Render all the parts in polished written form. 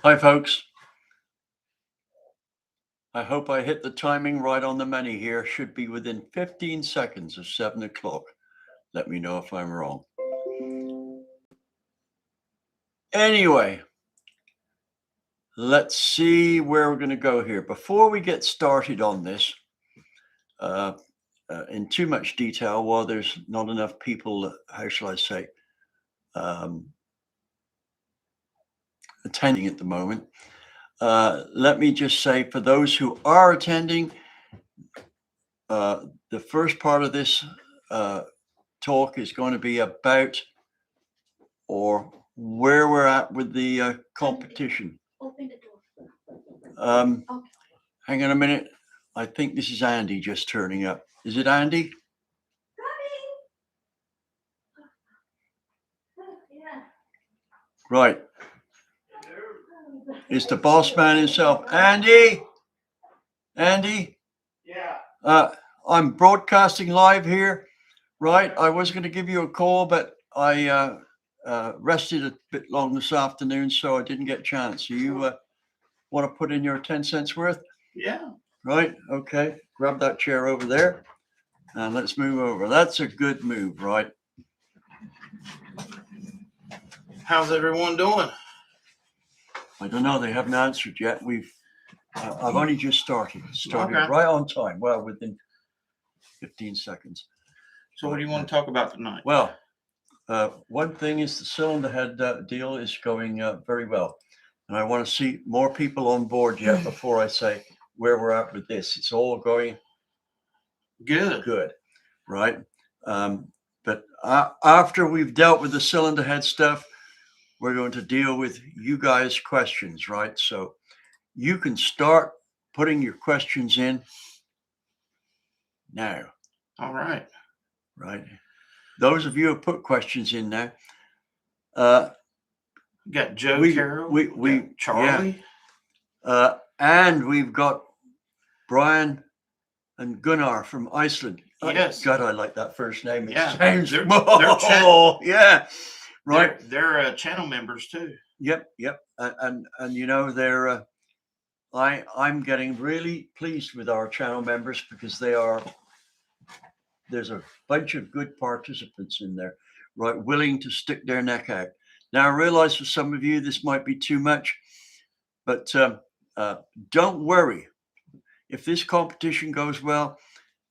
Hi, folks. I hope I hit the timing right on the money here. Should be within 15 seconds of 7 o'clock. Let me know if I'm wrong. Anyway, let's see where we're going to go here. Before we get started on this in too much detail, while there's not enough people, how shall I say, attending at the moment, let me just say for those who are attending, the first part of this talk is going to be about or where we're at with the competition. Open the door. Okay. Hang on a minute. I think this is Andy just turning up. Is it Andy? Yeah. Right. It's the boss man himself. Andy? Andy? Yeah. I'm broadcasting live here. Right. I was going to give you a call, but I rested a bit long this afternoon, so I didn't get a chance. So you want to put in your 10 cents worth? Yeah. Right. Okay. Grab that chair over there and let's move over. That's a good move, right? How's everyone doing? I don't know. They haven't answered yet. I've only just started Okay. right on time. Well, within 15 seconds. So what do you want to talk about tonight? Well, one thing is the cylinder head deal is going very well. And I want to see more people on board yet before I say where we're at with this. It's all going good, right? But after we've dealt with the cylinder head stuff, we're going to deal with you guys' questions, right? So you can start putting your questions in now. All right. Right. Those of you who put questions in now. We got Joe Carroll. We got Charlie. Yeah. And we've got Brian and Gunnar from Iceland. Yes. God, I like that first name. It Yeah. sounds They're yeah. Right. They're channel members too. Yep. And you know, they're I'm getting really pleased with our channel members because there's a bunch of good participants in there, right? Willing to stick their neck out. Now I realize for some of you this might be too much, but don't worry. If this competition goes well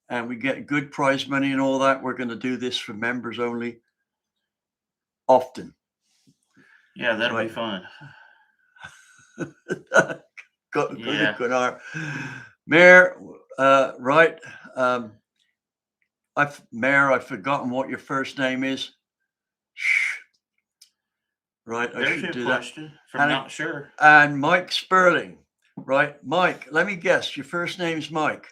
and we get good prize money and all that, we're going to do this for members only often. Yeah, that'll be fun. Good. Mayor, right. Mayor, I've forgotten what your first name is. Shh. Right, I There's should do question that. From not sure. And Mike Sperling, right? Mike, let me guess. Your first name's Mike.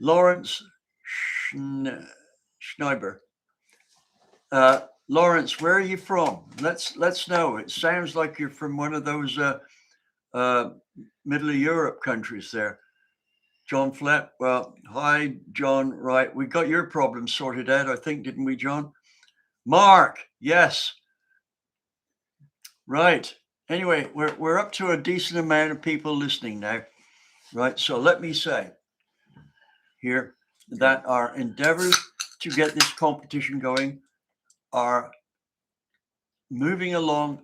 Lawrence Schneiber. Lawrence, where are you from? Let's know. It sounds like you're from one of those middle of Europe countries there. John Flett. Well, hi, John. Right, we got your problem sorted out, I think, didn't we, John? Mark, yes. Right. Anyway, we're up to a decent amount of people listening now, right? So let me say here that our endeavors to get this competition going are moving along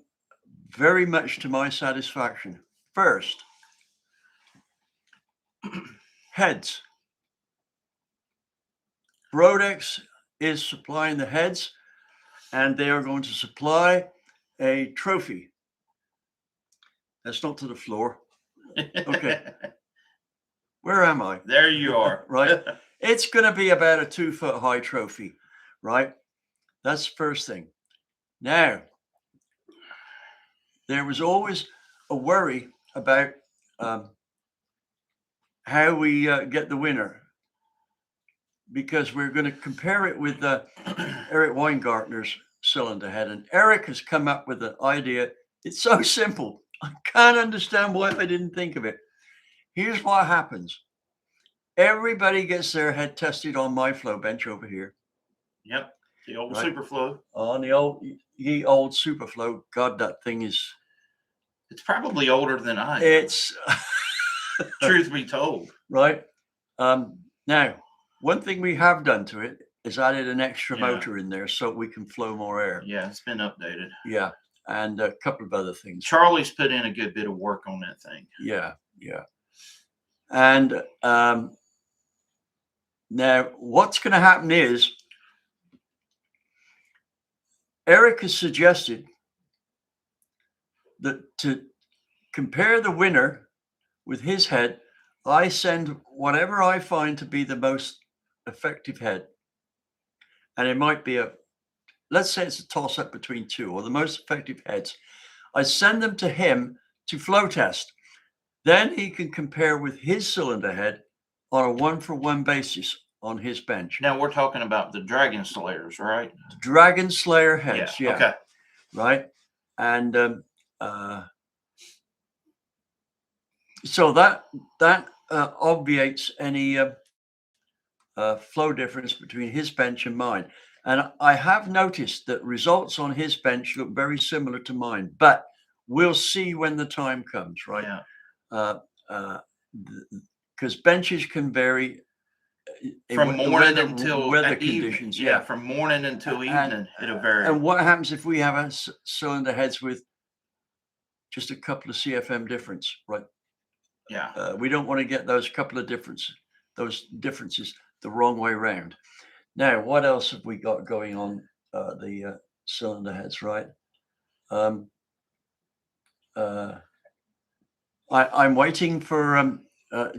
very much to my satisfaction. First, heads. Brodex is supplying the heads, and they are going to supply a trophy. That's not to the floor. Okay. Where am I? There you are. Right. It's going to be about a 2-foot high trophy, right? That's the first thing. Now, there was always a worry about how we get the winner, because we're going to compare it with Eric Weingartner's cylinder head. And Eric has come up with an idea. It's so simple. I can't understand why I didn't think of it. Here's what happens. Everybody gets their head tested on my flow bench over here. Yep. The old Right. Superflow. on the old ye old Superflow. God, that thing is It's probably older than I am. it's Truth be told. right. Now, one thing we have done to it is added an extra Yeah. motor in there so we can flow more air. Yeah, it's been updated. Yeah, and a couple of other things. Charlie's put in a good bit of work on that thing. Yeah, yeah. And now what's going to happen is Eric has suggested that to compare the winner with his head, I send whatever I find to be the most effective head. And it might be let's say it's a toss up between two or the most effective heads. I send them to him to flow test. Then he can compare with his cylinder head on a 1-for-1 basis on his bench. Now we're talking about the Dragon Slayers, right? Dragon Slayer heads, yeah. Okay. Right. And so that obviates any flow difference between his bench and mine. And I have noticed that results on his bench look very similar to mine, but we'll see when the time comes, right? Yeah. Because benches can vary From morning weather, until weather evening. conditions. Yeah, from morning until evening, it'll vary. And what happens if we have cylinder heads with just a couple of CFM difference, right? Yeah. We don't want to get those couple of differences the wrong way around. Now, what else have we got going on the cylinder heads, right? I'm waiting for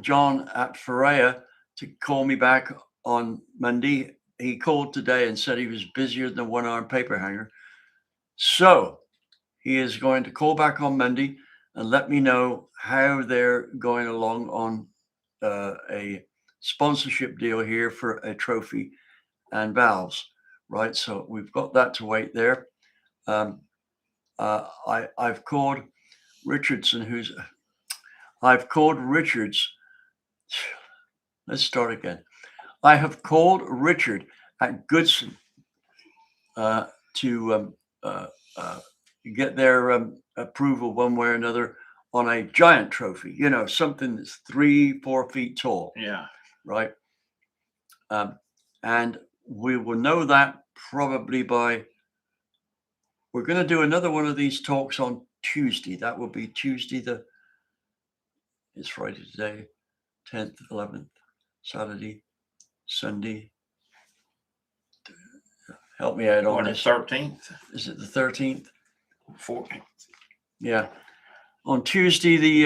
John at Ferreira to call me back on Monday. He called today and said he was busier than a one-arm paper hanger. So he is going to call back on Monday and let me know how they're going along on a sponsorship deal here for a trophy and valves, right? So we've got that to wait there. I've called Richardson, I've called Richards. Let's start again. I have called Richard at Goodson to get their approval one way or another on a giant trophy, something that's 3-4 feet tall. Yeah. Right. And we will know that probably we're going to do another one of these talks on Tuesday. That will be Tuesday, it's Friday today, 10th, 11th, Saturday, Sunday. Help me out on this. 13th? Is it the 13th? 14th. Yeah. On Tuesday,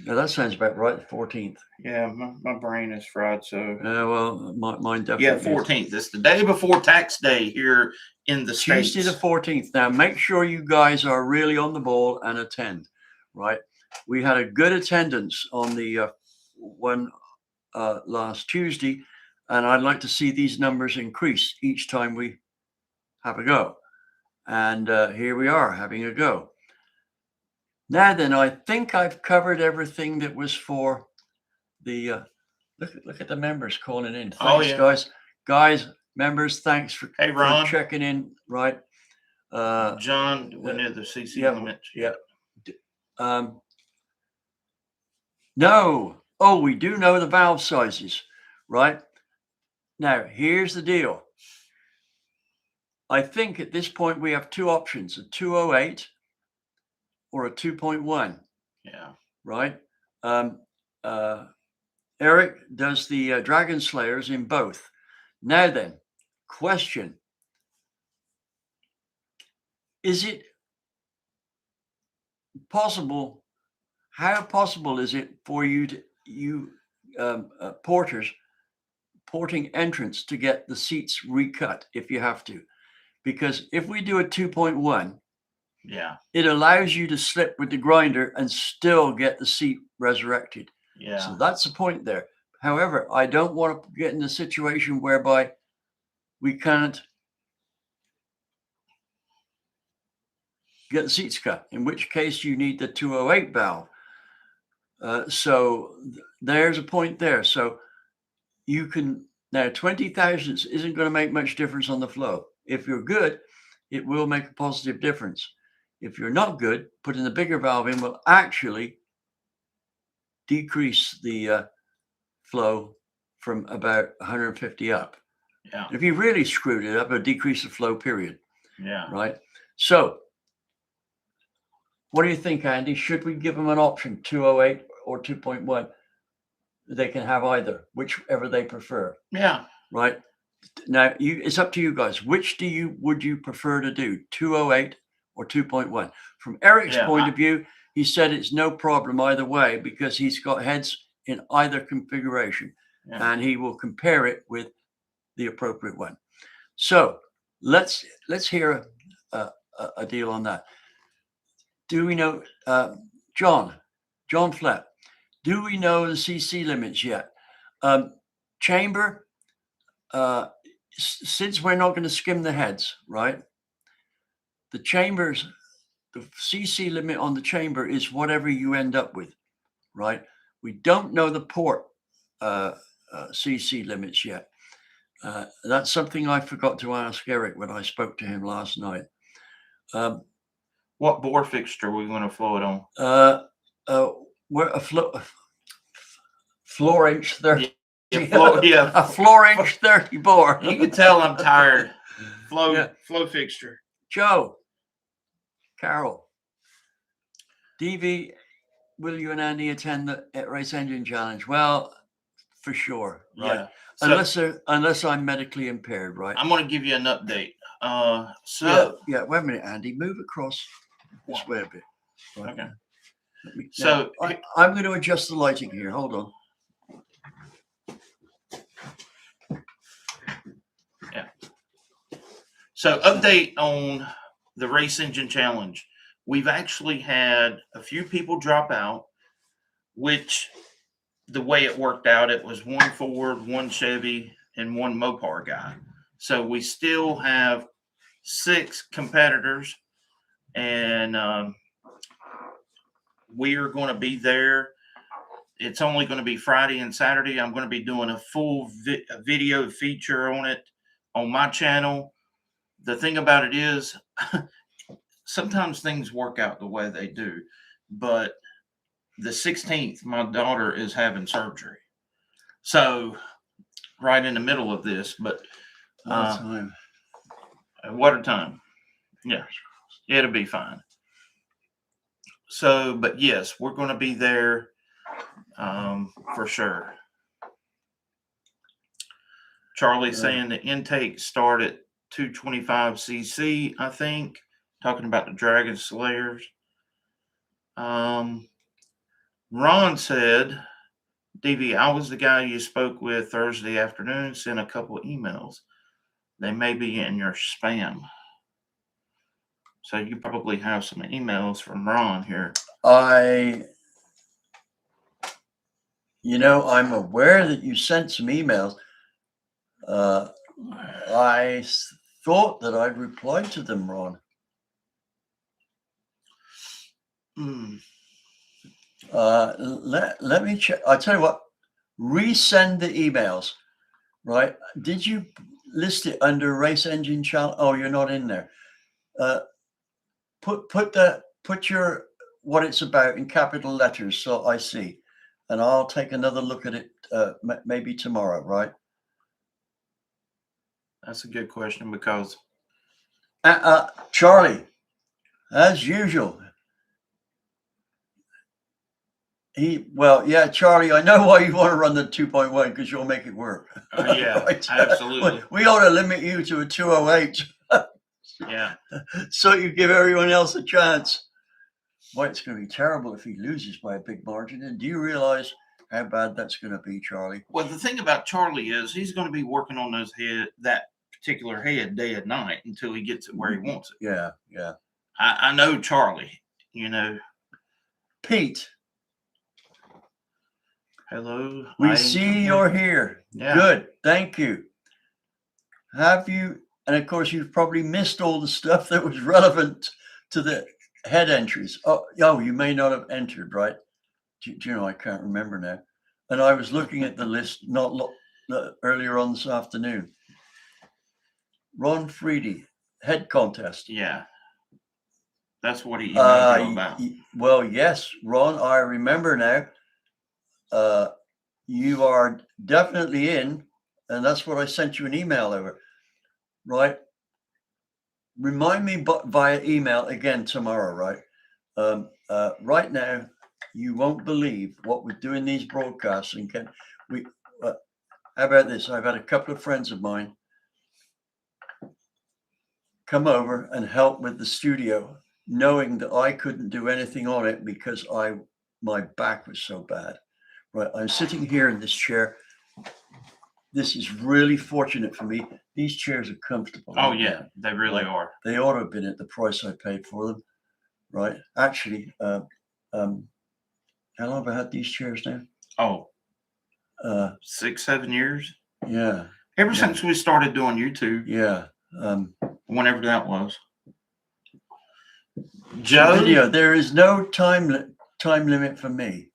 that sounds about right, the 14th. Yeah, my brain is fried, so. Well, mine definitely. Yeah, 14th. It's the day before tax day here in the States. Tuesday the 14th. Now, make sure you guys are really on the ball and attend, right? We had a good attendance on the one last Tuesday, and I'd like to see these numbers increase each time we have a go. And here we are having a go. Now then, I think I've covered everything that was for the look at the members calling in. Thanks, guys, members. Thanks for checking in. Right, John, we know the CC limit. Yeah. No. Oh, we do know the valve sizes, right? Now, here's the deal. I think at this point we have two options: a 208 or a 2.1. Yeah. Right. Eric does the Dragon Slayers in both. Now then, question: is it possible? How possible is it for you porting entrants to get the seats recut if you have to? Because if we do a 2.1, yeah, it allows you to slip with the grinder and still get the seat resurrected. Yeah. So that's the point there. However, I don't want to get in a situation whereby we can't get the seats cut, in which case you need the 208 valve. So there's a point there. So you can now 20 thousandths isn't going to make much difference on the flow. If you're good, it will make a positive difference. If you're not good, putting the bigger valve in will actually decrease the flow from about 150 up. Yeah. If you really screwed it up, it'll decrease the flow, period. Yeah. Right? So what do you think, Andy? Should we give them an option, 208 or 2.1? They can have either, whichever they prefer. Yeah. Right? Now, it's up to you guys. Which would you prefer to do, 208 or 2.1? From Eric's point of view, he said it's no problem either way because he's got heads in either configuration, and he will compare it with the appropriate one. So let's hear a deal on that. Do we know, John Flepp, do we know the CC limits yet? Chamber, since we're not going to skim the heads, right? The CC limit on the chamber is whatever you end up with, right? We don't know the port CC limits yet. That's something I forgot to ask Eric when I spoke to him last night. What bore fixture are we going to flow it on? We're a floor inch 30. A floor inch 30 bore. You can tell I'm tired. Flow fixture. Joe, Carol, DV, will you and Andy attend the Race Engine Challenge? Well, for sure, right? Yeah. So, unless I'm medically impaired, right? I'm going to give you an update. Wait a minute, Andy, move across this way a bit. Right? Okay. I'm going to adjust the lighting here. Hold on. Yeah. So update on the Race Engine Challenge. We've actually had a few people drop out, which the way it worked out, it was one Ford, one Chevy, and one Mopar guy. So we still have 6 competitors, and we are going to be there. It's only going to be Friday and Saturday. I'm going to be doing a full video feature on it on my channel. The thing about it is, sometimes things work out the way they do, but the 16th, my daughter is having surgery. So right in the middle of this, but what a time. Yeah, it'll be fine. So, but yes, we're going to be there for sure. Charlie saying the intake start at 225 cc, I think, talking about the Dragon Slayers. Ron said, DV, I was the guy you spoke with Thursday afternoon, sent a couple of emails. They may be in your spam. So you probably have some emails from Ron here. I'm aware that you sent some emails. I thought that I'd replied to them, Ron. Let me check. I'll tell you what, resend the emails, right? Did you list it under Race Engine Challenge? Oh, you're not in there. Put your what it's about in capital letters so I see, and I'll take another look at it maybe tomorrow, right? That's a good question because Charlie, as usual. Charlie, I know why you want to run the 2.1 because you'll make it work. Yeah, right? Absolutely. We ought to limit you to a 208. Yeah. So you give everyone else a chance. Boy, it's going to be terrible if he loses by a big margin. And do you realize how bad that's going to be, Charlie? Well, the thing about Charlie is he's going to be working on that particular head day and night until he gets it where he wants it. Yeah. I know Charlie, Pete. Hello. We see you're here. Yeah. Good. Thank you. Have you, and of course, you've probably missed all the stuff that was relevant to the head entries. Oh, you may not have entered, right? Do you know, I can't remember now. And I was looking at the list earlier on this afternoon. Ron Freedy, head contest. Yeah. That's what he emailed you about. Well, yes, Ron, I remember now. You are definitely in, and that's what I sent you an email over, right? Remind me via email again tomorrow, right? Right now, you won't believe what we're doing these broadcasts, and how about this? I've had a couple of friends of mine come over and help with the studio, knowing that I couldn't do anything on it because my back was so bad. Right, I'm sitting here in this chair. This is really fortunate for me. These chairs are comfortable. Oh yeah, they really are. They ought to have been at the price I paid for them, right? Actually, how long have I had these chairs now? Oh, 6, 7 years. Yeah. Ever since we started doing YouTube. Yeah. Whenever that was. Joe, video. There is no time limit for me.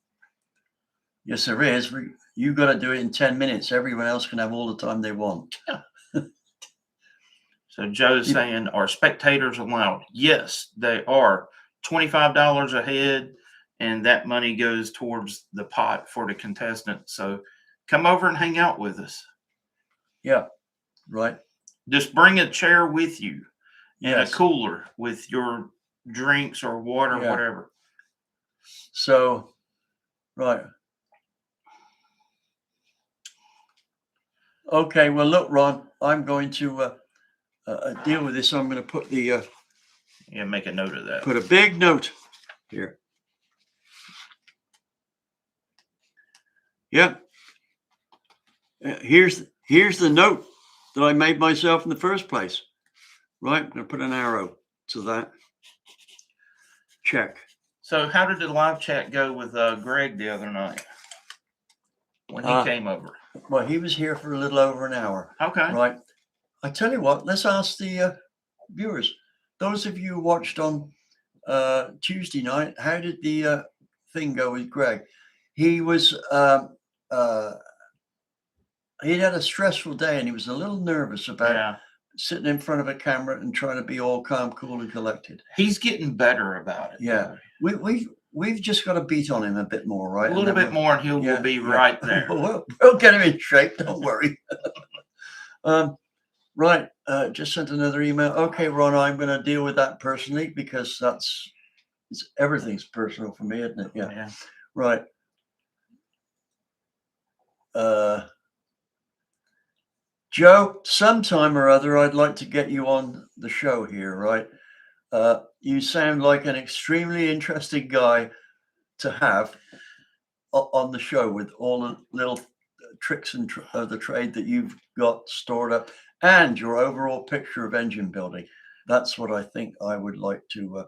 Yes, there is. You got to do it in 10 minutes. Everyone else can have all the time they want. So Joe's saying, are spectators allowed? Yes, they are. $25 a head, and that money goes towards the pot for the contestants. So come over and hang out with us. Yeah, right. Just bring a chair with you and Yes. a cooler with your drinks or water, whatever. So, right. Okay, well, look, Ron, I'm going to deal with this. I'm going to put the make a note of that. Put a big note here. Yeah. Here's the note that I made myself in the first place. Right, I'm going to put an arrow to that. Check. So, how did the live chat go with Greg the other night when he came over? Well, he was here for a little over an hour. Okay. Right. I tell you what, let's ask the viewers. Those of you who watched on Tuesday night, how did the thing go with Greg? He was he'd had a stressful day, and he was a little nervous about sitting in front of a camera and trying to be all calm, cool, and collected. He's getting better about it. Yeah, we've just got to beat on him a bit more, right? A little bit more, and he will be right there. We'll get him in shape. Don't worry. Right. Just sent another email. Okay, Ron, I'm going to deal with that personally because everything's personal for me, isn't it? Yeah. Right. Joe, sometime or other, I'd like to get you on the show here, right? You sound like an extremely interesting guy to have on the show with all the little tricks and the trade that you've got stored up and your overall picture of engine building. That's what I think I would like to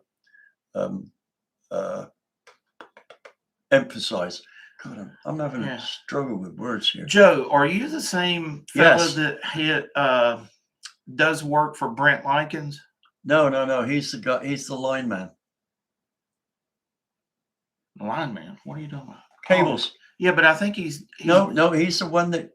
emphasize. God, I'm having a struggle with words here. Joe, are you the same fellow that does work for Brent Likens? No. He's the guy. He's the lineman. Lineman? What are you talking about? Cables. Yeah, but I think he's no. He's the one that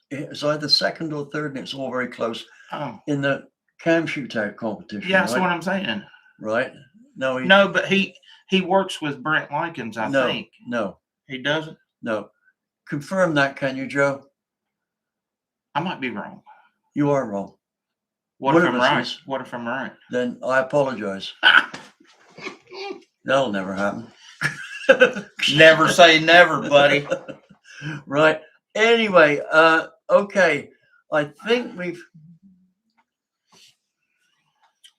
it's either second or third, and it's all very close. Oh. In the cam shootout competition. Yeah, that's what I'm saying. Right? No, but he works with Brent Likens, I think. No. He doesn't? No. Confirm that, can you, Joe? I might be wrong. You are wrong. What if I'm right? What if I'm right? Then I apologize. That'll never happen. Never say never, buddy. Right. Anyway, okay. I think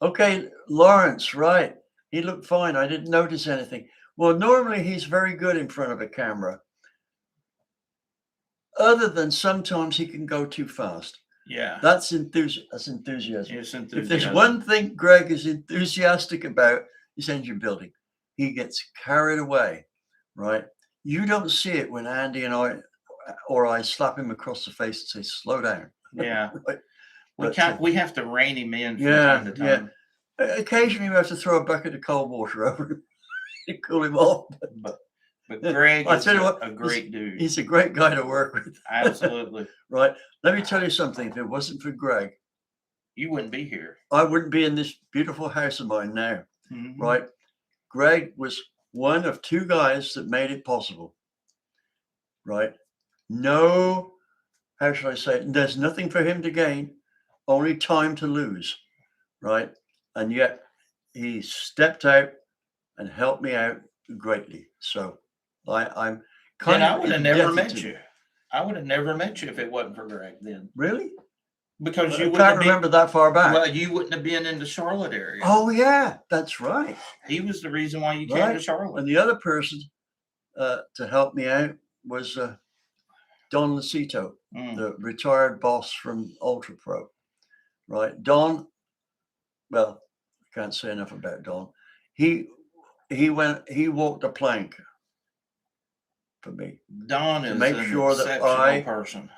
okay, Lawrence, right. He looked fine. I didn't notice anything. Well, normally he's very good in front of a camera. Other than sometimes he can go too fast. Yeah. That's enthusiasm. It's enthusiasm. If there's one thing Greg is enthusiastic about, it's engine building. He gets carried away, right? You don't see it when Andy and I slap him across the face and say, slow down. Yeah. Right? We have to rein him in from time to time. Occasionally we have to throw a bucket of cold water over him to cool him off. But Greg I is tell you what, a great dude. He's a great guy to work with. Absolutely. Right. Let me tell you something. If it wasn't for Greg, You wouldn't be here. I wouldn't be in this beautiful house of mine now. Mhm. Right. Greg was one of two guys that made it possible. Right. No, how should I say it? There's nothing for him to gain, only time to lose. Right. And yet he stepped out and helped me out greatly. So I'm kind Then of I would have never indebted met to- you. I would have never met you if it wasn't for Greg then. Really? Because I you wouldn't can't have been, remember that far back. well, you wouldn't have been in the Charlotte area. Oh yeah, that's right. He was the reason why you came Right. to Charlotte. And the other person to help me out was Don Lucito, Mm. the retired boss from Ultra Pro. Right. Don, well, I can't say enough about Don. He walked a plank for me. Don To is make an sure that exceptional person.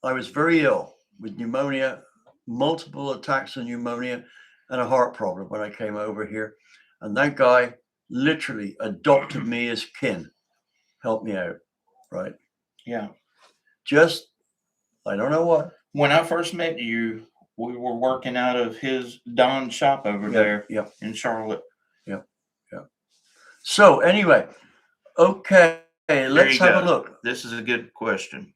I was very ill with pneumonia, multiple attacks of pneumonia, and a heart problem when I came over here. And that guy literally adopted me as kin, helped me out. Right. Yeah. Just, I don't know what. When I first met you, we were working out of his Don's shop over there Yep. in Charlotte. So anyway, okay, let's you have go. a look. This is a good question.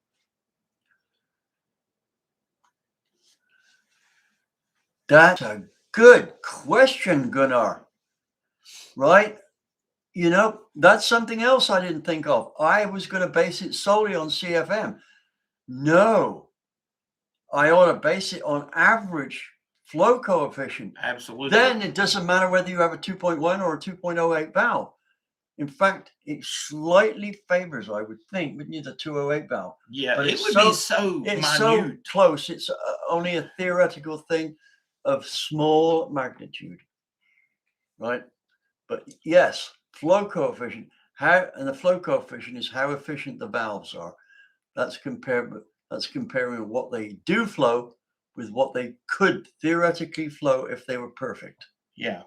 That's a good question, Gunnar. Right? You know, that's something else I didn't think of. I was going to base it solely on CFM. No, I ought to base it on average flow coefficient. Absolutely. Then it doesn't matter whether you have a 2.1 or a 2.08 valve. In fact, it slightly favors, I would think, wouldn't you, the 208 valve? Yeah, But it it's would so- be so It's minute. so close. It's only a theoretical thing of small magnitude, right? But yes, flow coefficient. And the flow coefficient is how efficient the valves are. That's comparing what they do flow with what they could theoretically flow if they were perfect. Yeah.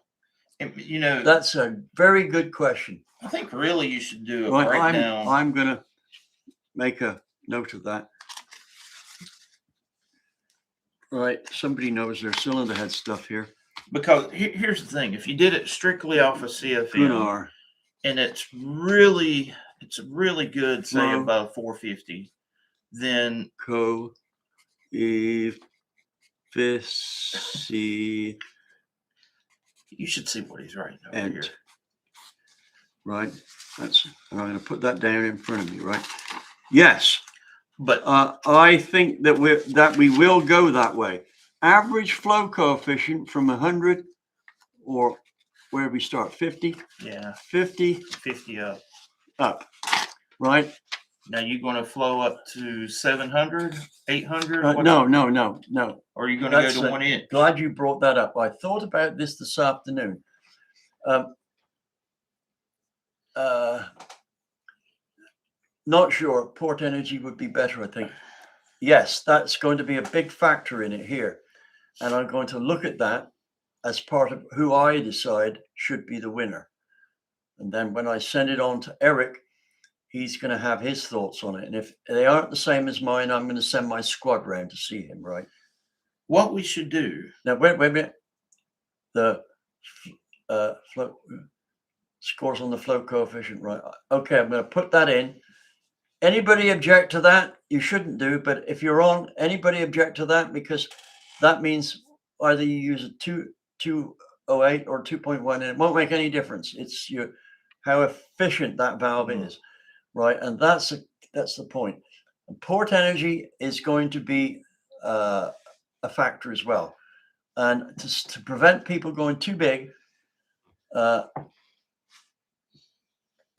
And, you know, That's a very good question. I think really you should do a Right, breakdown. I'm going to make a note of that. Right, somebody knows their cylinder head stuff here. Because here's the thing: if you did it strictly off of CFM, Gunnar. and it's really good, say Flow. above 450, then Coefficient. you should see what he's writing over And here. right, and I'm going to put that down in front of you, right? Yes, But I think that we will go that way. Average flow coefficient from 100, or where we start, 50, yeah, 50 50 up. Right? Now you're going to flow up to 700, 800? No. Or are you going to go That's to 1 inch? Glad you brought that up. I thought about this afternoon. Not sure. Port energy would be better, I think. Yes, that's going to be a big factor in it here. And I'm going to look at that as part of who I decide should be the winner. And then when I send it on to Eric, he's going to have his thoughts on it. And if they aren't the same as mine, I'm going to send my squad round to see him, right? What we should do. Now, wait a minute. The flow scores on the flow coefficient, right? Okay, I'm going to put that in. Anybody object to that? You shouldn't do, but if you're on, anybody object to that? Because that means either you use a 208 or 2.1, and it won't make any difference. It's how efficient that valve is, right? And that's the point. And port energy is going to be a factor as well. And to prevent people going too big,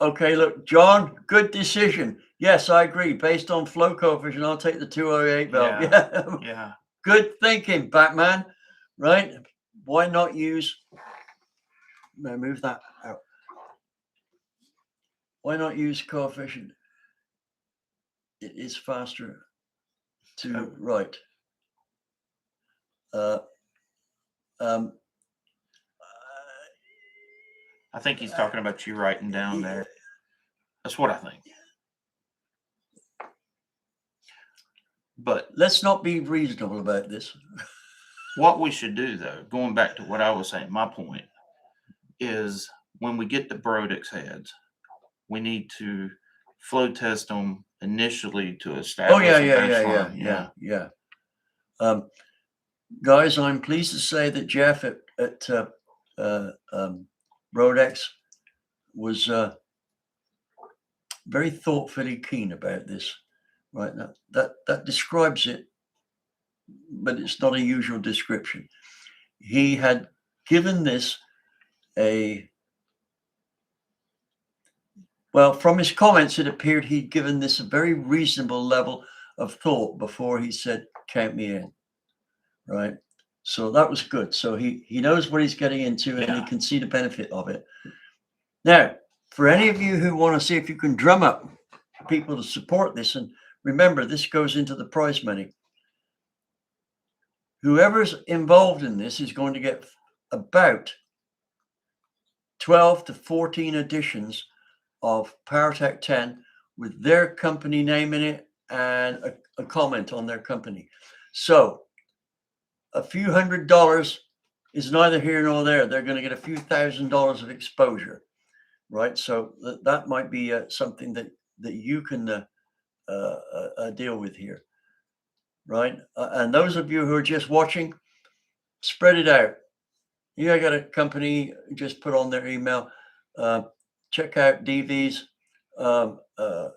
okay, look, John, good decision. Yes, I agree. Based on flow coefficient, I'll take the 208 valve. Yeah. Good thinking, Batman. Right? Why not use? Move that out. Why not use coefficient? It is faster to write. I think he's talking about you writing down there. That's what I think. But Let's not be reasonable about this. what we should do, though, going back to what I was saying, my point is when we get the Brodex heads, we need to flow test them initially to Oh establish yeah, a yeah, yeah, benchmark. yeah, yeah, yeah. Guys, I'm pleased to say that Jeff at Rodex was very thoughtfully keen about this. Right, now that describes it, but it's not a usual description. He had given this well, from his comments, it appeared he'd given this a very reasonable level of thought before he said, "Count me in." Right. So that was good. So he knows what he's getting into, and he can see the benefit of it. Now, for any of you who want to see if you can drum up people to support this, and remember, this goes into the prize money. Whoever's involved in this is going to get about 12 to 14 editions of PowerTech 10 with their company name in it and a comment on their company. So a few $100s is neither here nor there. They're going to get a few $1,000s of exposure, right? So that might be something that you can deal with here, right? And those of you who are just watching, spread it out. You got a company, just put on their email, check out DV's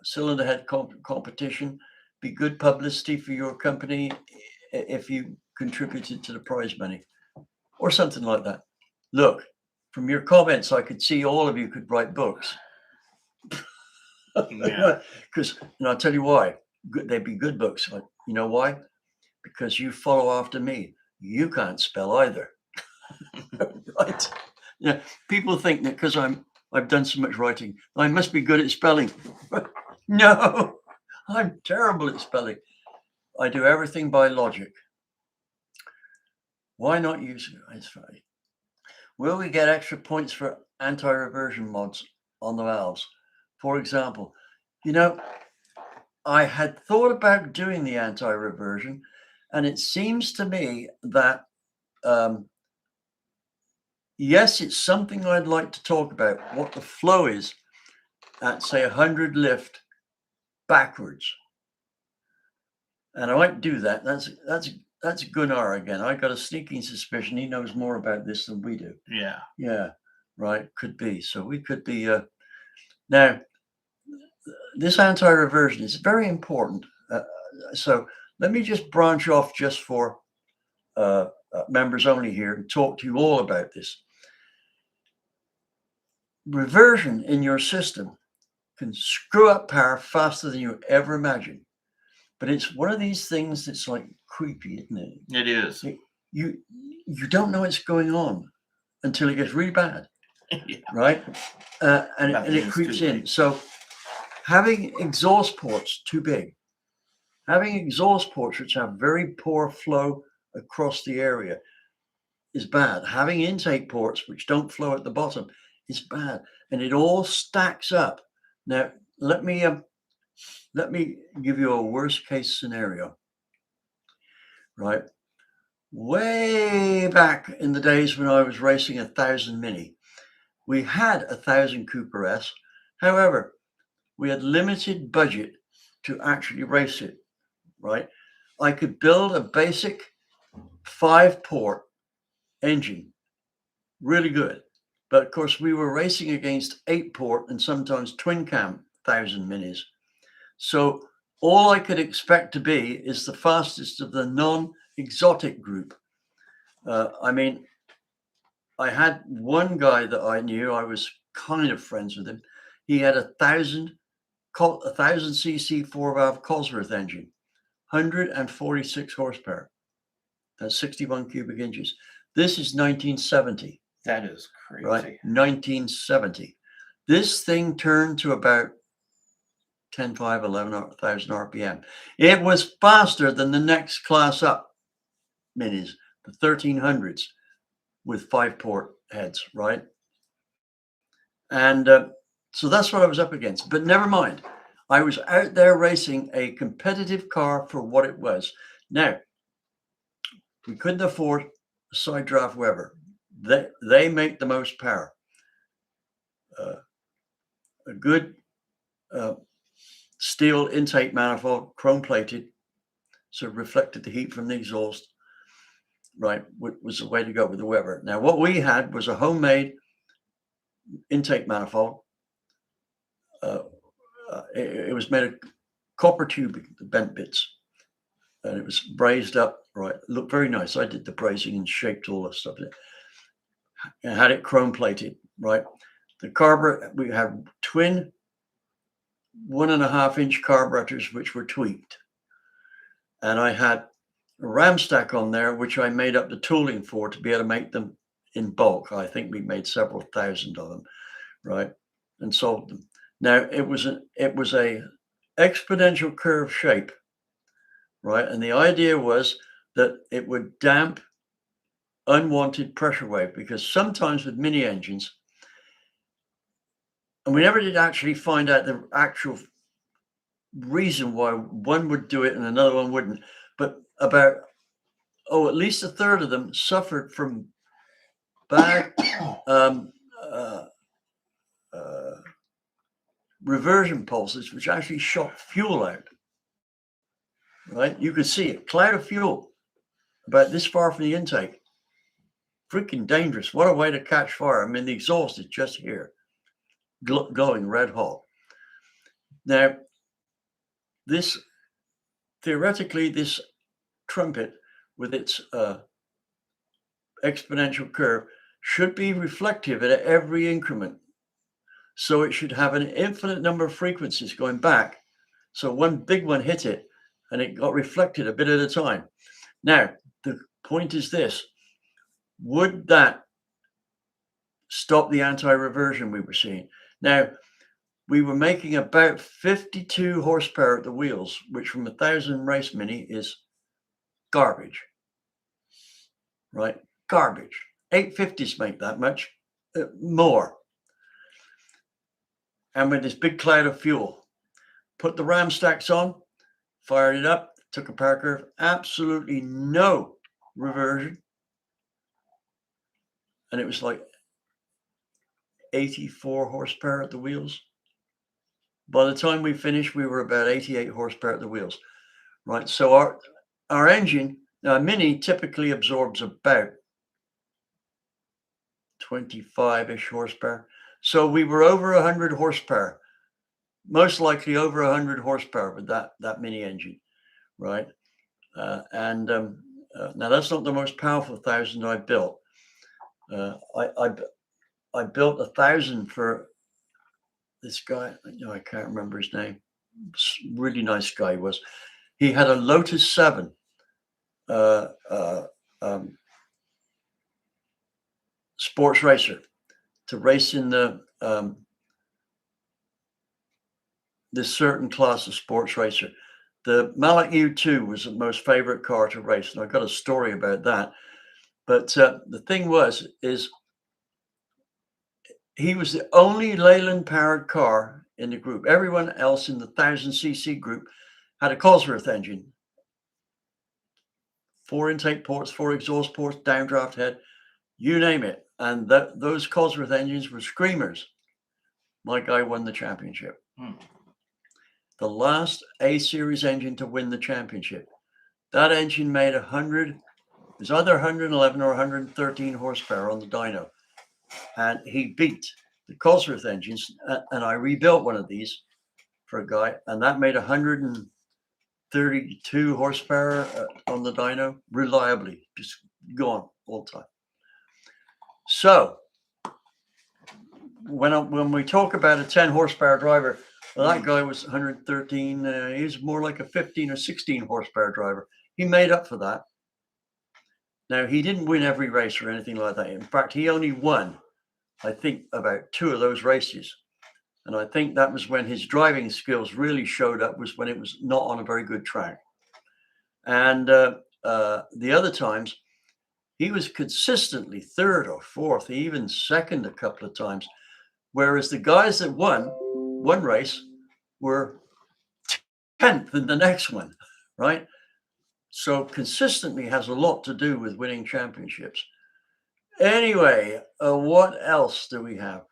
cylinder head competition. Be good publicity for your company if you contributed to the prize money or something like that. Look, from your comments, I could see all of you could write books. Yeah. Because, and I'll tell you why. They'd be good books. You know why? Because you follow after me. You can't spell either. Right? Yeah. People think that because I've done so much writing, I must be good at spelling. No, I'm terrible at spelling. I do everything by logic. Why not use it? It's funny. Will we get extra points for anti-reversion mods on the valves? For example, you know, I had thought about doing the anti-reversion, and it seems to me that yes, it's something I'd like to talk about, what the flow is at, say, 100 lift backwards. And I might do that. That's Gunnar again. I got a sneaking suspicion he knows more about this than we do. Yeah. Yeah, right. Could be. So we could be. Now, this anti-reversion is very important. So let me just branch off just for members only here and talk to you all about this. Reversion in your system can screw up power faster than you ever imagined. But it's one of these things that's like creepy, isn't it? It is. You don't know what's going on until it gets really bad, Yeah. right? And it creeps in. So having exhaust ports too big, having exhaust ports which have very poor flow across the area is bad. Having intake ports which don't flow at the bottom is bad, and it all stacks up. Now, let me give you a worst case scenario, right? Way back in the days when I was racing 1000 Mini, we had 1000 Cooper S. However, we had limited budget to actually race it, right? I could build a basic 5-port engine, really good. But of course, we were racing against 8-port and sometimes twin cam 1000 Minis. So all I could expect to be is the fastest of the non-exotic group. I mean, I had one guy that I knew, I was kind of friends with him. He had 1000 cc 4-valve Cosworth engine, 146 horsepower. That's 61 cubic inches. This is 1970. That is crazy. Right, 1970. This thing turned to about 10,500, 11,000 RPM. It was faster than the next class up minis, the 1300s with 5-port heads, right? And So that's what I was up against. But never mind. I was out there racing a competitive car for what it was. Now, we couldn't afford a side draft Weber. They make the most power. A good steel intake manifold, chrome plated, so it reflected the heat from the exhaust, right, was the way to go with the Weber. Now, what we had was a homemade intake manifold. It was made of copper tubing, the bent bits, and it was brazed up, right, it looked very nice. I did the brazing and shaped all the stuff in it. And had it chrome plated, right? The carburetor, we had twin 1.5-inch carburetors, which were tweaked. And I had a ram stack on there, which I made up the tooling for to be able to make them in bulk. I think we made several thousand of them, right? And sold them. Now it was a exponential curve shape, right? And the idea was that it would damp unwanted pressure wave, because sometimes with mini engines, and we never did actually find out the actual reason why one would do it and another one wouldn't, but about at least a third of them suffered from bad reversion pulses, which actually shot fuel out. Right, you could see it, cloud of fuel about this far from the intake. Freaking dangerous. What a way to catch fire. I mean, the exhaust is just here, glowing red hot. Now, theoretically, this trumpet with its exponential curve should be reflective at every increment. So it should have an infinite number of frequencies going back. So one big one hit it and it got reflected a bit at a time. Now, the point is this: would that stop the anti-reversion we were seeing? Now, we were making about 52 horsepower at the wheels, which from 1,000 race mini is garbage, right? Garbage. 850s make that much more. And with this big cloud of fuel, put the ram stacks on, fired it up, took a power curve, absolutely no reversion. And it was like 84 horsepower at the wheels. By the time we finished, we were about 88 horsepower at the wheels, right? So our engine, now a Mini typically absorbs about 25-ish horsepower. So we were over 100 horsepower, most likely over 100 horsepower with that Mini engine, right? Now that's not the most powerful 1,000 I built. I built 1,000 for this guy. I can't remember his name. Really nice guy he was. He had a Lotus 7 sports racer to race in this certain class of sports racer. The Malik U2 was the most favorite car to race, and I got a story about that. But the thing is he was the only Leyland powered car in the group. Everyone else in the 1,000cc group had a Cosworth engine, 4 intake ports, 4 exhaust ports, downdraft head, you name it. And those Cosworth engines were screamers. My guy won the championship. The last A-series engine to win the championship. That engine made 100, it was either 111 or 113 horsepower on the dyno. And he beat the Cosworth engines. And I rebuilt one of these for a guy, and that made 132 horsepower on the dyno, reliably, just gone all the time. So when we talk about a 10 horsepower driver, well, that guy was 113. He was more like a 15 or 16 horsepower driver. He made up for that. Now, he didn't win every race or anything like that. In fact, he only won, I think, about 2 of those races. And I think that was when his driving skills really showed up, was when it was not on a very good track. And the other times, he was consistently 3rd or 4th, even 2nd a couple of times. Whereas the guys that won one race were 10th in the next one, right? So consistently has a lot to do with winning championships. Anyway, what else do we have?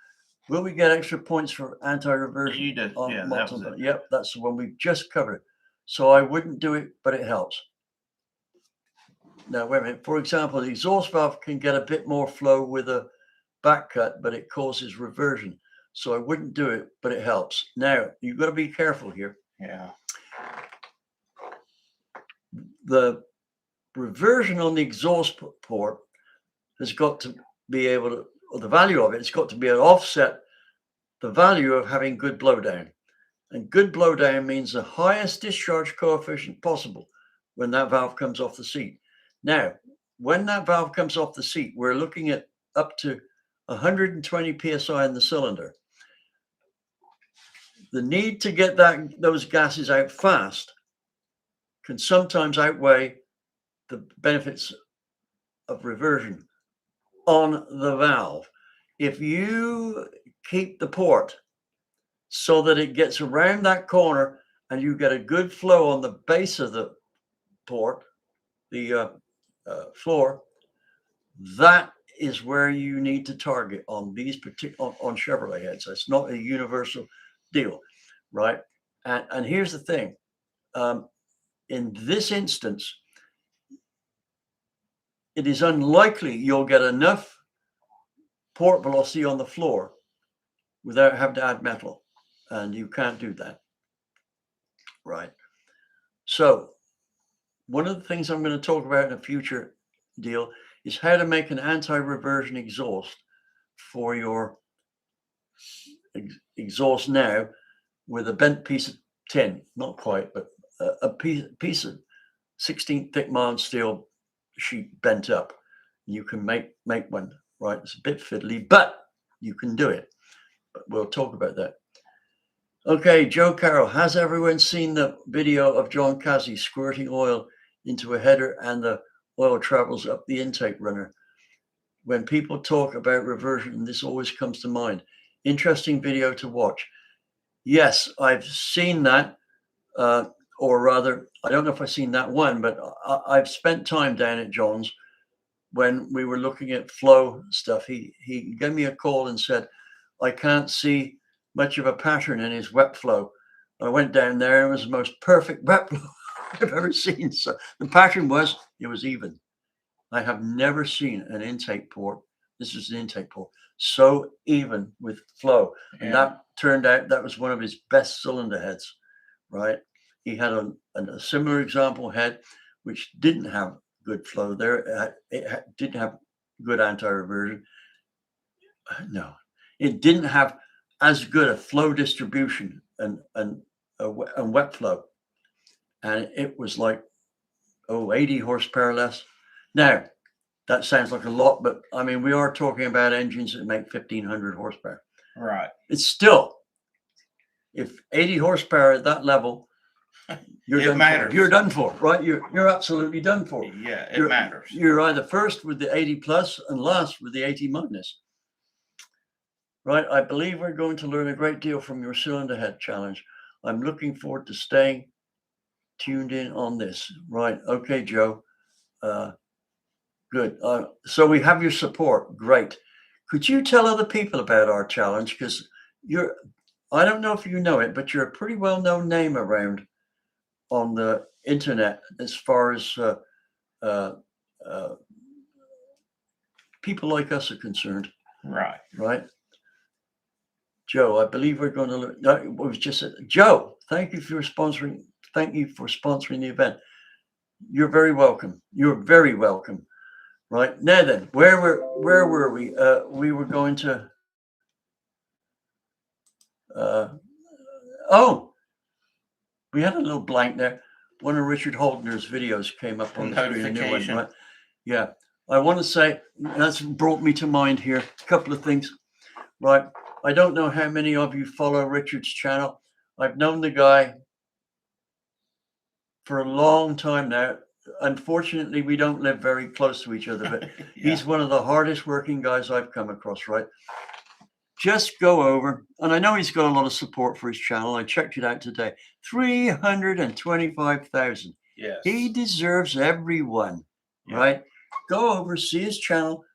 Will we get extra points for anti-reversion? You did. on Yeah, that multiple- was it. Yep, that's the one we just covered. So I wouldn't do it, but it helps. Now, wait a minute. For example, the exhaust valve can get a bit more flow with a back cut, but it causes reversion. So I wouldn't do it, but it helps. Now, you've got to be careful here. Yeah. The reversion on the exhaust port has got to be able to, or the value of it, it's got to be able to offset the value of having good blowdown. And good blowdown means the highest discharge coefficient possible when that valve comes off the seat. Now, when that valve comes off the seat, we're looking at up to 120 psi in the cylinder. The need to get those gases out fast can sometimes outweigh the benefits of reversion on the valve. If you keep the port so that it gets around that corner and you get a good flow on the base of the port, the floor, that is where you need to target on these particular on Chevrolet heads. It's not a universal deal, right? And here's the thing. In this instance, it is unlikely you'll get enough port velocity on the floor without having to add metal. And you can't do that, right? So one of the things I'm going to talk about in a future deal is how to make an anti-reversion exhaust for your exhaust now with a bent piece of tin, not quite, but a piece of 16 thick mild steel sheet bent up. You can make one, right? It's a bit fiddly, but you can do it. But we'll talk about that. Okay, Joe Carroll, has everyone seen the video of John Casey squirting oil into a header and the oil travels up the intake runner? When people talk about reversion, this always comes to mind. Interesting video to watch. Yes, I've seen that, or rather, I don't know if I've seen that one, but I've spent time down at John's when we were looking at flow stuff. He gave me a call and said, I can't see much of a pattern in his wet flow. I went down there and it was the most perfect wet flow I've ever seen. So the pattern was, it was even. I have never seen an intake port. This is an intake port so even with flow. And that turned out that was one of his best cylinder heads, right? He had a similar example head, which didn't have good flow there. It didn't have good anti-reversion. No, it didn't have as good a flow distribution and wet flow. And it was like, 80 horsepower less. Now, that sounds like a lot, but I mean, we are talking about engines that make 1,500 horsepower. Right. It's still, if 80 horsepower at that level, you're done matters. for. You're done for, right? You're absolutely done for. Yeah, it matters. You're either first with the 80 plus and last with the 80 minus. Right. I believe we're going to learn a great deal from your cylinder head challenge. I'm looking forward to staying tuned in on this. Right. Okay, Joe. Good. So we have your support. Great. Could you tell other people about our challenge? Because I don't know if you know it, but you're a pretty well-known name around on the internet as far as people like us are concerned. Right. Right. Joe, I believe we're going to learn. No, it was just Joe. Thank you for sponsoring. Thank you for sponsoring the event. You're very welcome. You're very welcome. Right now, then, where were we? We were going to. We had a little blank there. One of Richard Holdner's videos came up on the screen. A new one, right? Yeah, I want to say that's brought me to mind here. A couple of things, right? I don't know how many of you follow Richard's channel. I've known the guy for a long time now. Unfortunately, we don't live very close to each other, but Yeah. he's one of the hardest working guys I've come across, right? just go over, and I know he's got a lot of support for his channel. I checked it out today. 325,000. Yes. He deserves everyone, Yeah. right? Go over, see his channel.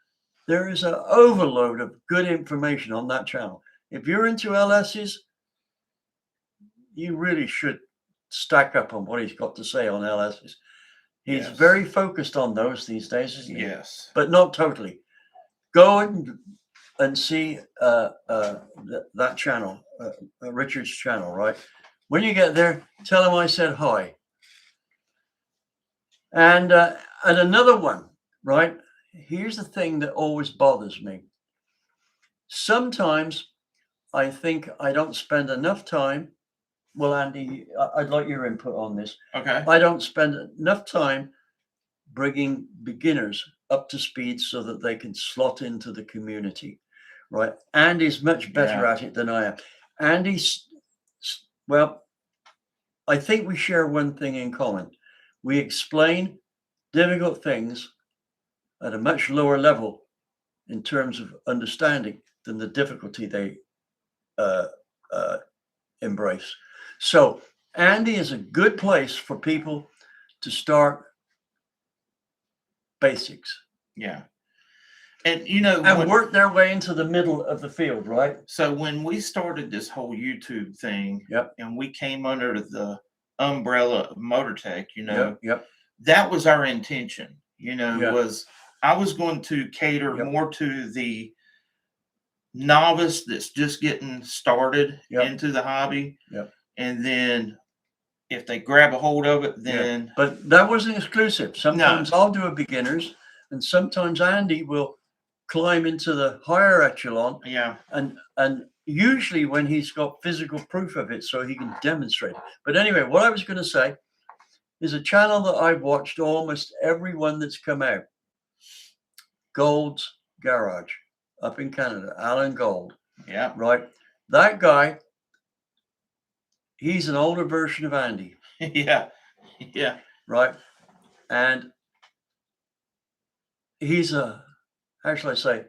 There is an overload of good information on that channel. If you're into LSs, you really should stack up on what he's got to say on LSs. He's Yes. very focused on those these days, isn't he? Yes. But not totally. Go and see that channel, Richard's channel, right? When you get there, tell him I said hi. And another one, right? Here's the thing that always bothers me. Sometimes I think I don't spend enough time. Well, Andy, I'd like your input on this. Okay. I don't spend enough time bringing beginners up to speed so that they can slot into the community, right? Andy's much better Yeah. at it than I am. Andy's, well, I think we share one thing in common. We explain difficult things at a much lower level in terms of understanding than the difficulty they embrace. So Andy is a good place for people to start basics. Yeah. And you know, And work their way into the middle of the field, right? so when we started this whole YouTube thing, Yep. and we came under the umbrella of Motor Tech, you know, Yep. that was our intention. You know, Yeah. was I was going to cater Yep. more to the novice that's just getting started Yep. into the hobby. Yep. And then if they grab a hold of it, then But that wasn't exclusive. Sometimes I'll do a beginners, and sometimes Andy will climb into the higher echelon. yeah. And usually when he's got physical proof of it, so he can demonstrate it. But anyway, what I was going to say is a channel that I've watched almost every one that's come out. Gold's Garage up in Canada, Alan Gold. Yeah. Right. That guy, he's an older version of Andy. Yeah. Yeah. Right. And he's how shall I say,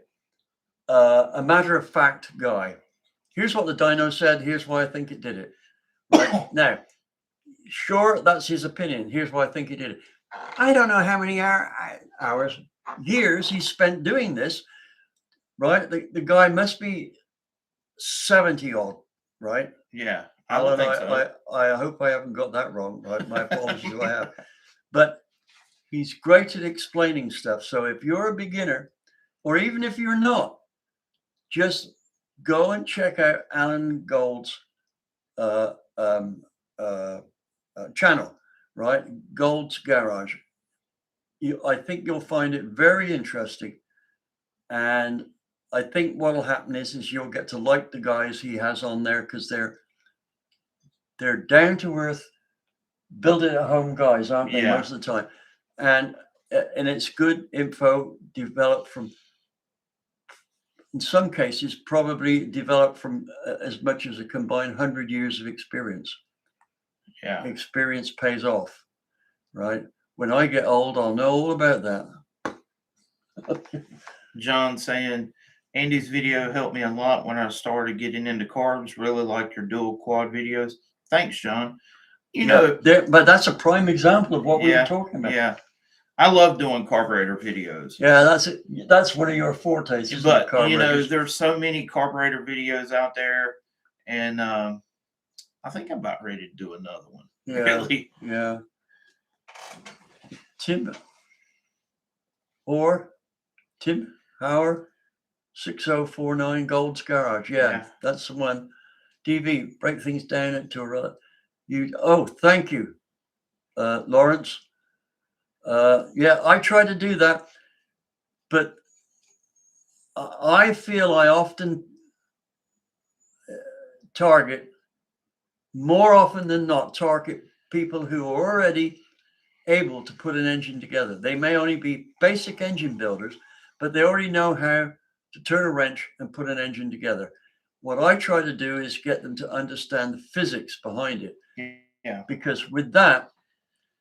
a matter of fact guy. Here's what the dyno said. Here's why I think it did it. Right. Now, sure, that's his opinion. Here's why I think he did it. I don't know how many hours, years he spent doing this. Right. The guy must be 70 odd. Right. Yeah. I Alan, don't think so. I hope I haven't got that wrong. Right. My apologies if I have. But he's great at explaining stuff. So if you're a beginner, or even if you're not, just go and check out Alan Gold's channel, right? Gold's Garage. I think you'll find it very interesting. And I think what'll happen is you'll get to like the guys he has on there because they're down to earth, build it at home guys, aren't they? Yeah. Most of the time. And it's good info developed from, in some cases, probably developed from as much as a combined 100 years of experience. Yeah. Experience pays off, right? When I get old, I'll know all about that. John saying, Andy's video helped me a lot when I started getting into carbs. Really like your dual quad videos. Thanks, John. You know, but that's a prime example of what we were talking about. Yeah. I love doing carburetor videos. Yeah, that's it. That's one of your fortes. But you know, there's so many carburetor videos out there, and I think I'm about ready to do another one. Yeah, really. Yeah. Tim Howard 6049 Gold's Garage. Yeah, that's the one. DV, break things down into a thank you, Lawrence. Yeah, I try to do that, but I feel I often more often than not target people who are already able to put an engine together. They may only be basic engine builders, but they already know how to turn a wrench and put an engine together. What I try to do is get them to understand the physics behind it. Yeah. Because with that,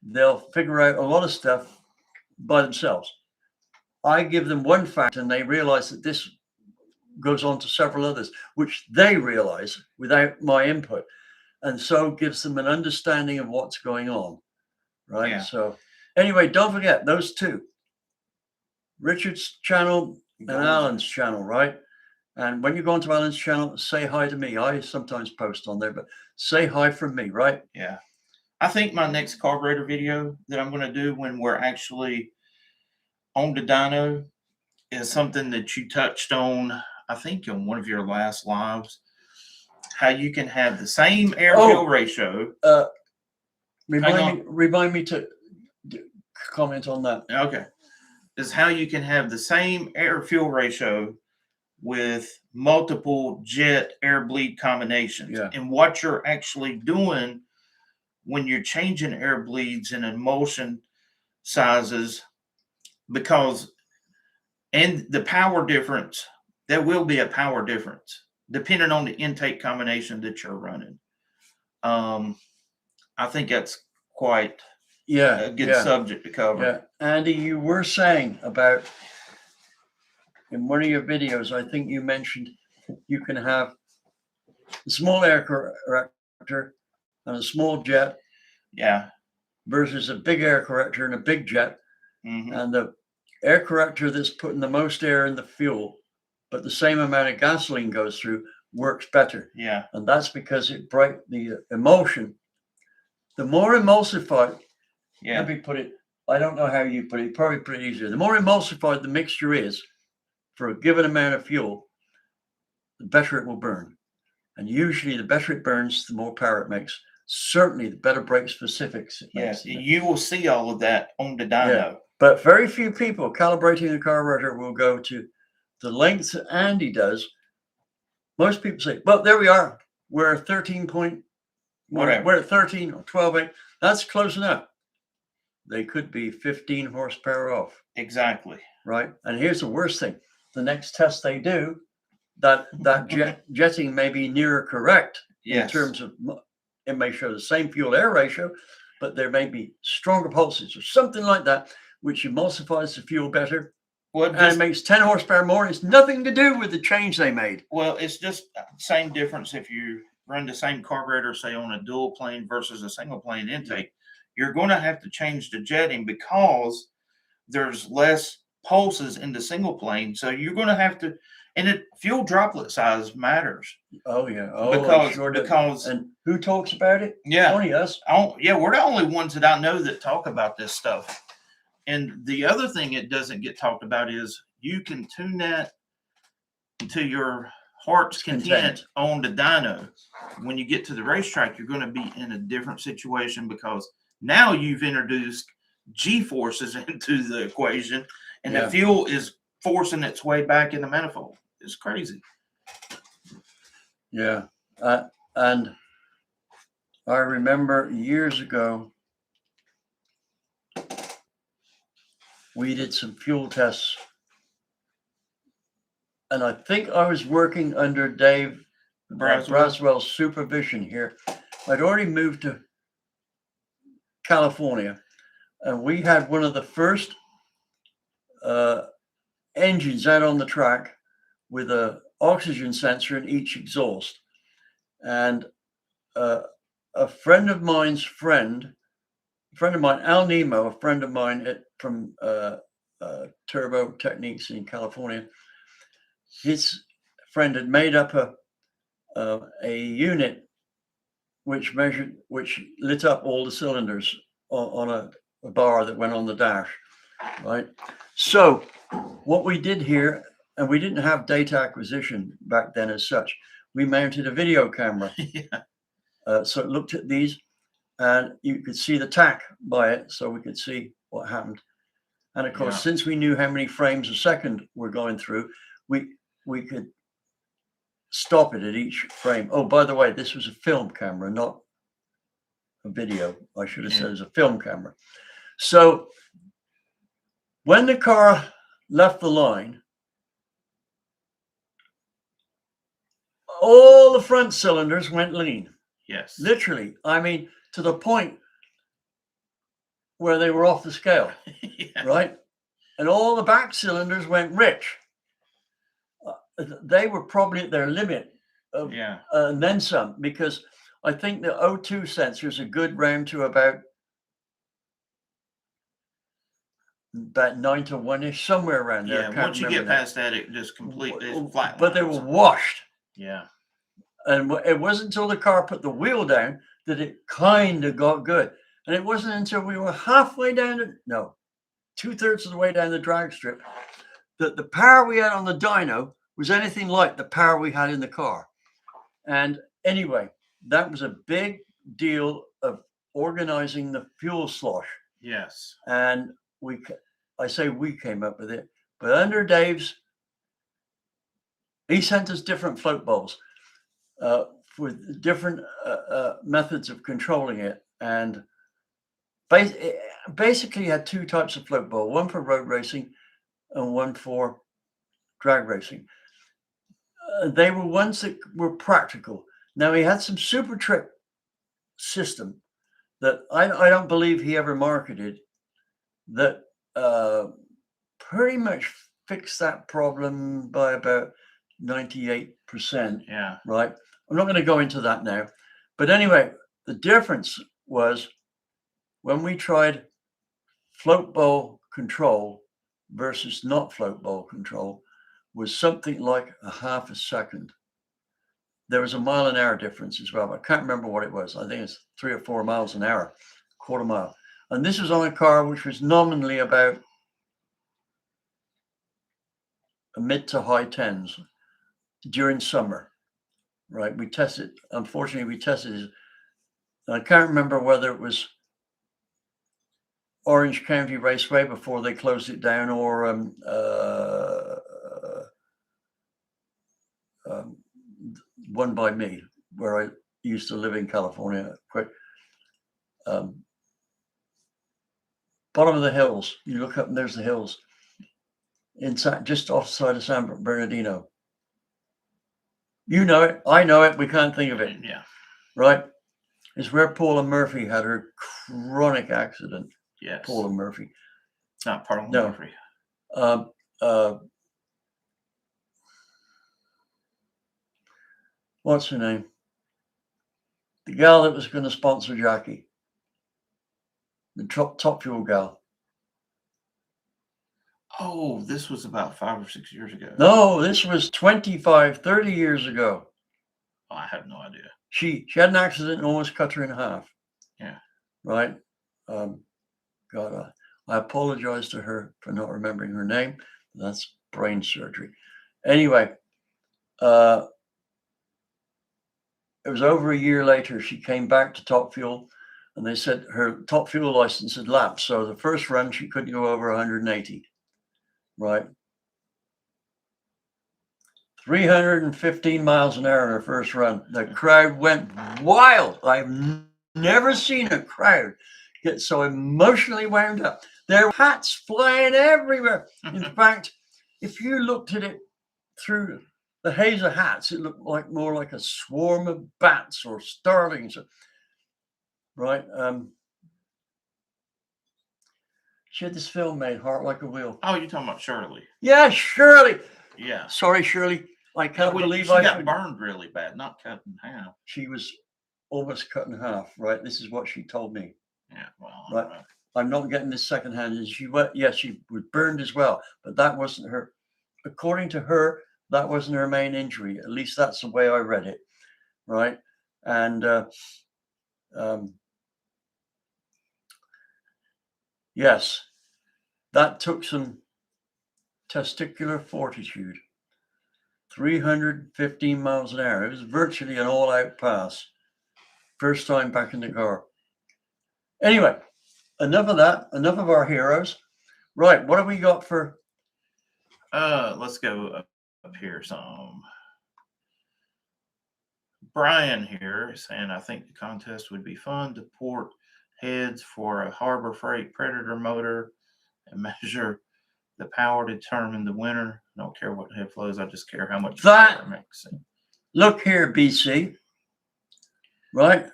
they'll figure out a lot of stuff by themselves. I give them one fact and they realize that this goes on to several others, which they realize without my input, and so gives them an understanding of what's going on, right? Yeah. So anyway, don't forget those two, Richard's channel and Alan's channel, right? And when you go onto Alan's channel, say hi to me. I sometimes post on there, but say hi from me, right? Yeah. I think my next carburetor video that I'm going to do when we're actually on the dyno is something that you touched on, I think, in one of your last lives. How you can have the same air fuel ratio. Remind me to comment on that. Okay. Is how you can have the same air fuel ratio with multiple jet air bleed combinations, Yeah. and what you're actually doing when you're changing air bleeds and emulsion sizes, because and the power difference, there will be a power difference depending on the intake combination that you're running. I think that's quite a good subject to cover. Yeah, Andy, you were saying about in one of your videos, I think you mentioned you can have a small air corrector and a small jet. Yeah. Versus a big air corrector and a big jet. Mm-hmm. And the air corrector that's putting the most air in the fuel, but the same amount of gasoline goes through, works better. Yeah. And that's because it breaks the emulsion. The more emulsified, let me put it, I don't know how you put it, probably put it easier. The more emulsified the mixture is for a given amount of fuel, the better it will burn. And usually the better it burns, the more power it makes. Certainly the better brake specifics it makes. Yes, you will see all of that on the dyno. Yeah, but very few people calibrating a carburetor will go to the lengths that Andy does. Most people say, well, there we are. We're 13 point, Whatever. we're at 13 or 12. That's close enough. They could be 15 horsepower off. Exactly. Right. And here's the worst thing. The next test they do, that jetting may be nearer correct in terms of, it may show the same fuel air ratio, but there may be stronger pulses or something like that, which emulsifies the fuel better. Well, and it makes 10 horsepower more. It's nothing to do with the change they made. Well, it's just same difference if you run the same carburetor, say on a dual plane versus a single plane intake. You're going to have to change the jetting because there's less pulses in the single plane. So you're going to have to, and fuel droplet size matters. Oh yeah. Because and who talks about it? Yeah. Only us. Yeah, we're the only ones that I know that talk about this stuff. And the other thing it doesn't get talked about is you can tune that to your heart's content on the dyno. When you get to the racetrack, you're going to be in a different situation because now you've introduced G-forces into the equation, and the fuel is forcing its way back in the manifold. It's crazy. Yeah. And I remember years ago, we did some fuel tests. And I think I was working under Dave Braswell's supervision here. I'd already moved to California, and we had one of the first engines out on the track with an oxygen sensor in each exhaust. And a friend of mine, Al Nemo, a friend of mine from Turbo Techniques in California, his friend had made up a unit which lit up all the cylinders on a bar that went on the dash, right? So what we did here, and we didn't have data acquisition back then as such, we mounted a video camera. So it looked at these, and you could see the tach by it, so we could see what happened. And of course, since we knew how many frames a second were going through, we could stop it at each frame. Oh, by the way, this was a film camera, not a video. I should have said it was a film camera. So when the car left the line, all the front cylinders went lean. Yes. Literally. I mean, to the point where they were off the scale, right? And all the back cylinders went rich. they were probably at their limit of, Yeah. and then some, because I think the O2 sensors are good round to about 9 to 1-ish, somewhere around there. I Yeah. can't Once you remember get now. past that, it just completely flat. But they were washed. Yeah. And it wasn't until the car put the wheel down that it kind of got good. And it wasn't until we were halfway down, no, 2/3 of the way down the drag strip, that the power we had on the dyno was anything like the power we had in the car. And anyway, that was a big deal of organizing the fuel slosh. Yes. And I say we came up with it, but under Dave's, he sent us different float bowls for different methods of controlling it. And basically had two types of float bowl, one for road racing and one for drag racing. They were ones that were practical. Now, he had some super trick system that I don't believe he ever marketed that pretty much fixed that problem by about 98%. Yeah. Right. I'm not going to go into that now. But anyway, the difference was when we tried float bowl control versus not float bowl control was something like a half a second. There was a mile an hour difference as well. I can't remember what it was. I think it's 3 or 4 miles an hour, quarter mile. And this was on a car which was nominally about a mid to high tens during summer, right? Unfortunately, we tested it. I can't remember whether it was Orange County Raceway before they closed it down, or one by me, where I used to live in California. Bottom of the hills. You look up and there's the hills. Inside, just offside of San Bernardino. You know it. I know it. We can't think of it. Yeah. Right? It's where Paula Murphy had her chronic accident. Yes. Paula Murphy. Not Paula No. Murphy. What's her name? The gal that was going to sponsor Jackie. The top fuel gal. Oh, this was about 5 or 6 years ago. No, this was 25, 30 years ago. Oh, I have no idea. She had an accident and almost cut her in half. Yeah. Right? God, I apologize to her for not remembering her name. That's brain surgery. Anyway, it was over a year later, she came back to Top Fuel, and they said her Top Fuel license had lapsed. So the first run, she couldn't go over 180. Right? 315 miles an hour in her first run. The crowd went wild. I've never seen a crowd get so emotionally wound up. There were hats flying everywhere. In fact, if you looked at it through the haze of hats, it looked more like a swarm of bats or starlings. Right? She had this film made, Heart Like a Wheel. Oh, you're talking about Shirley? Yeah, Shirley. Yeah. Sorry, Shirley. I can't believe she got burned really bad, not cut in half. She was almost cut in half, right? This is what she told me. Yeah, well, right. I'm not getting this secondhand. And she was burned as well, but that wasn't her. According to her, that wasn't her main injury. At least that's the way I read it, right? And yes, that took some testicular fortitude. 315 miles an hour. It was virtually an all-out pass. First time back in the car. Anyway, enough of that. Enough of our heroes. Right, what have we got for? Let's go up here some. Brian here is saying, I think the contest would be fun to port heads for a Harbor Freight Predator motor and measure the power to determine the winner. I don't care what head flows. I just care how much that power it makes. Look here, BC. Right?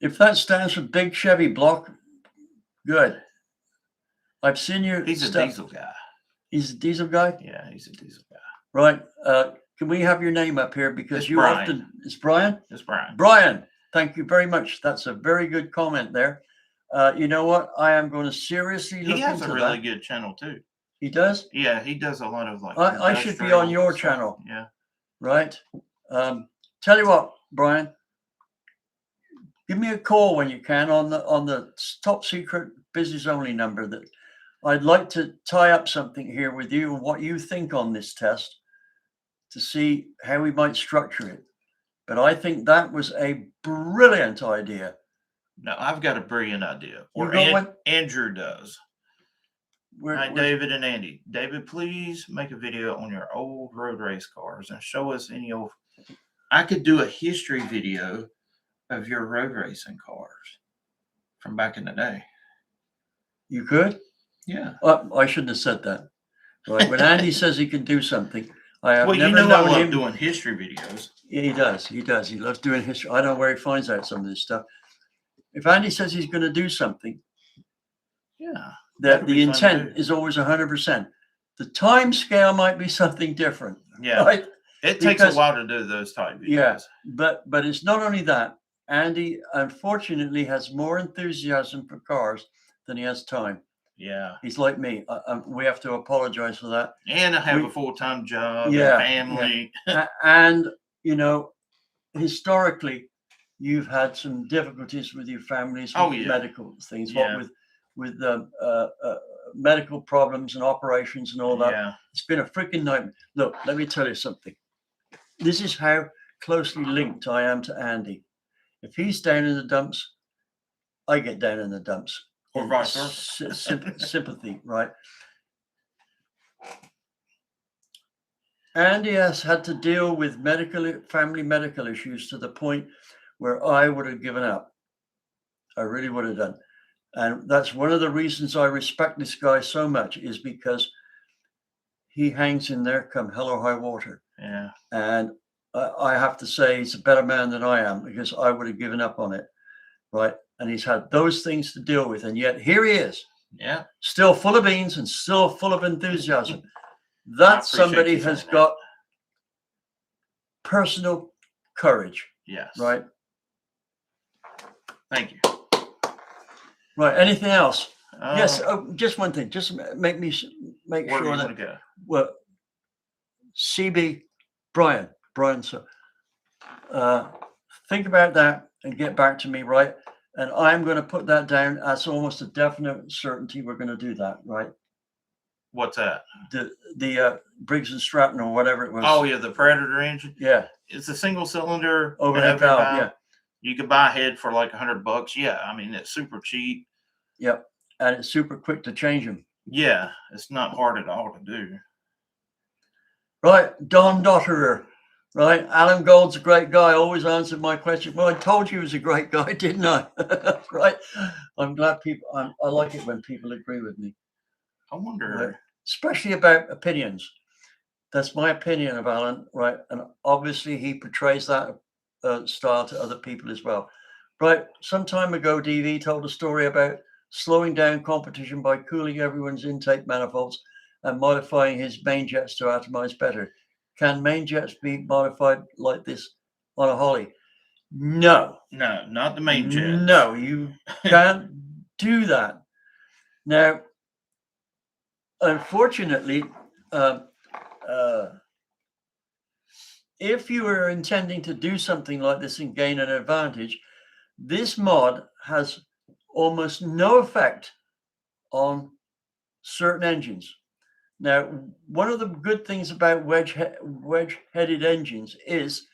If that stands for Big Chevy Block, good. I've seen your He's stuff. a diesel guy. He's a diesel guy? Yeah, he's a diesel guy. Right. Can we have your name up here? Because It's you Brian. often, it's Brian? It's Brian. Brian, thank you very much. That's a very good comment there. You know what? I am going to seriously look He has into a really that. good channel too. He does? Yeah, he does a lot of like. I should be on industrial your stuff. channel. Yeah. Right. Tell you what, Brian, give me a call when you can on the top secret business only number. That I'd like to tie up something here with you and what you think on this test to see how we might structure it. But I think that was a brilliant idea. No, I've got a brilliant idea. You Or got one? Andrew does. Hi, We're- David and Andy. David, please make a video on your old road race cars and show us any old. I could do a history video of your road racing cars from back in the day. You could? Yeah. I shouldn't have said that. Right. When Andy says he can do something, I have Well, you never know I known love him. doing history videos. Yeah, he does. He does. He loves doing history. I don't know where he finds out some of this stuff. If Andy says he's going to do something, Yeah. that That'd the be fun to intent do. is always 100%. The time scale might be something different. Yeah. Right. It takes Because- a while to do those type videos. Yeah. But it's not only that. Andy, unfortunately, has more enthusiasm for cars than he has time. Yeah. He's like me. We have to apologize for that. And I have We- a full-time job Yeah, and family. And, you know, historically, you've had some difficulties with your families, with Oh, yeah. medical things, Yeah. what with medical problems and operations and all that. Yeah. It's been a freaking nightmare. Look, let me tell you something. This is how closely linked I am to Andy. If he's down in the dumps, I get down in the dumps. Or In vice versa. Sympathy, right? Andy has had to deal with family medical issues to the point where I would have given up. I really would have done. And that's one of the reasons I respect this guy so much, is because he hangs in there come hell or high water. Yeah. And I have to say he's a better man than I am, because I would have given up on it. Right. And he's had those things to deal with. And yet here he is, Yeah. still full of beans and still full of enthusiasm. That appreciate somebody you has saying that. got personal courage. Yes. Right. Thank you. Right. Anything else? Yes. Uh, Oh, just one thing. Just make Where do you sure want that to go? well, CB Brian, so think about that and get back to me, right? And I'm going to put that down as almost a definite certainty. We're going to do that, right? What's that? The Briggs and Stratton or whatever it was. Oh yeah, the Predator engine. Yeah, It's a single cylinder overhead valve. Yeah, You could buy a head for like $100. Yeah, I mean it's super cheap. yep, and it's super quick to change them. Yeah, it's not hard at all to do. Right, Don Dotterer. Right, Alan Gold's a great guy. Always answered my question. Well, I told you he was a great guy, didn't I? Right. I'm glad people. I like it when people agree with me, I wonder. right? Especially about opinions. That's my opinion of Alan, right? And obviously he portrays that style to other people as well, right? Some time ago, DV told a story about slowing down competition by cooling everyone's intake manifolds and modifying his main jets to atomize better. Can main jets be modified like this on a Holly? No. No, not the main jet. No, you can't do that. Now, unfortunately, if you are intending to do something like this and gain an advantage, this mod has almost no effect on certain engines. Now, one of the good things about wedge-headed engines is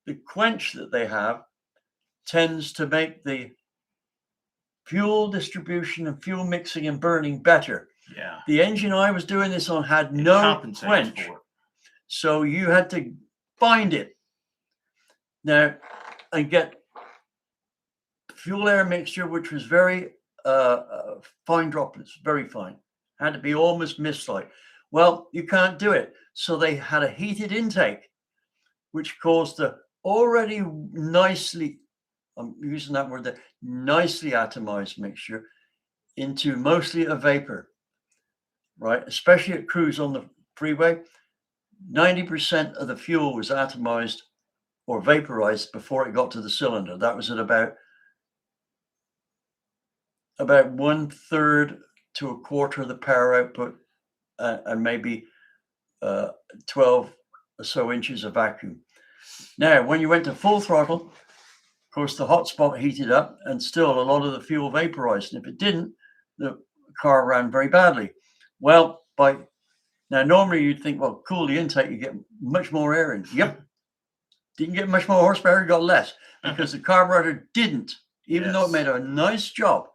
the quench that they have tends to make the fuel distribution and fuel mixing and burning better. Yeah. The engine I was doing this on had It no compensates quench, for it. so you had to find it now and get fuel air mixture, which was very fine droplets, very fine, had to be almost mist-like. Well, you can't do it, so they had a heated intake, which caused the already nicely, I'm using that word there, nicely atomized mixture into mostly a vapor, right? Especially at cruise on the freeway. 90% of the fuel was atomized or vaporized before it got to the cylinder. That was at about 1/3 to a quarter of the power output, and maybe 12 or so inches of vacuum. Now, when you went to full throttle, of course, the hot spot heated up and still a lot of the fuel vaporized. And if it didn't, the car ran very badly. Well, now normally you'd think, well, cool the intake, you get much more air in. Yep. Didn't get much more horsepower, got less because the carburetor didn't, even though it made a nice job.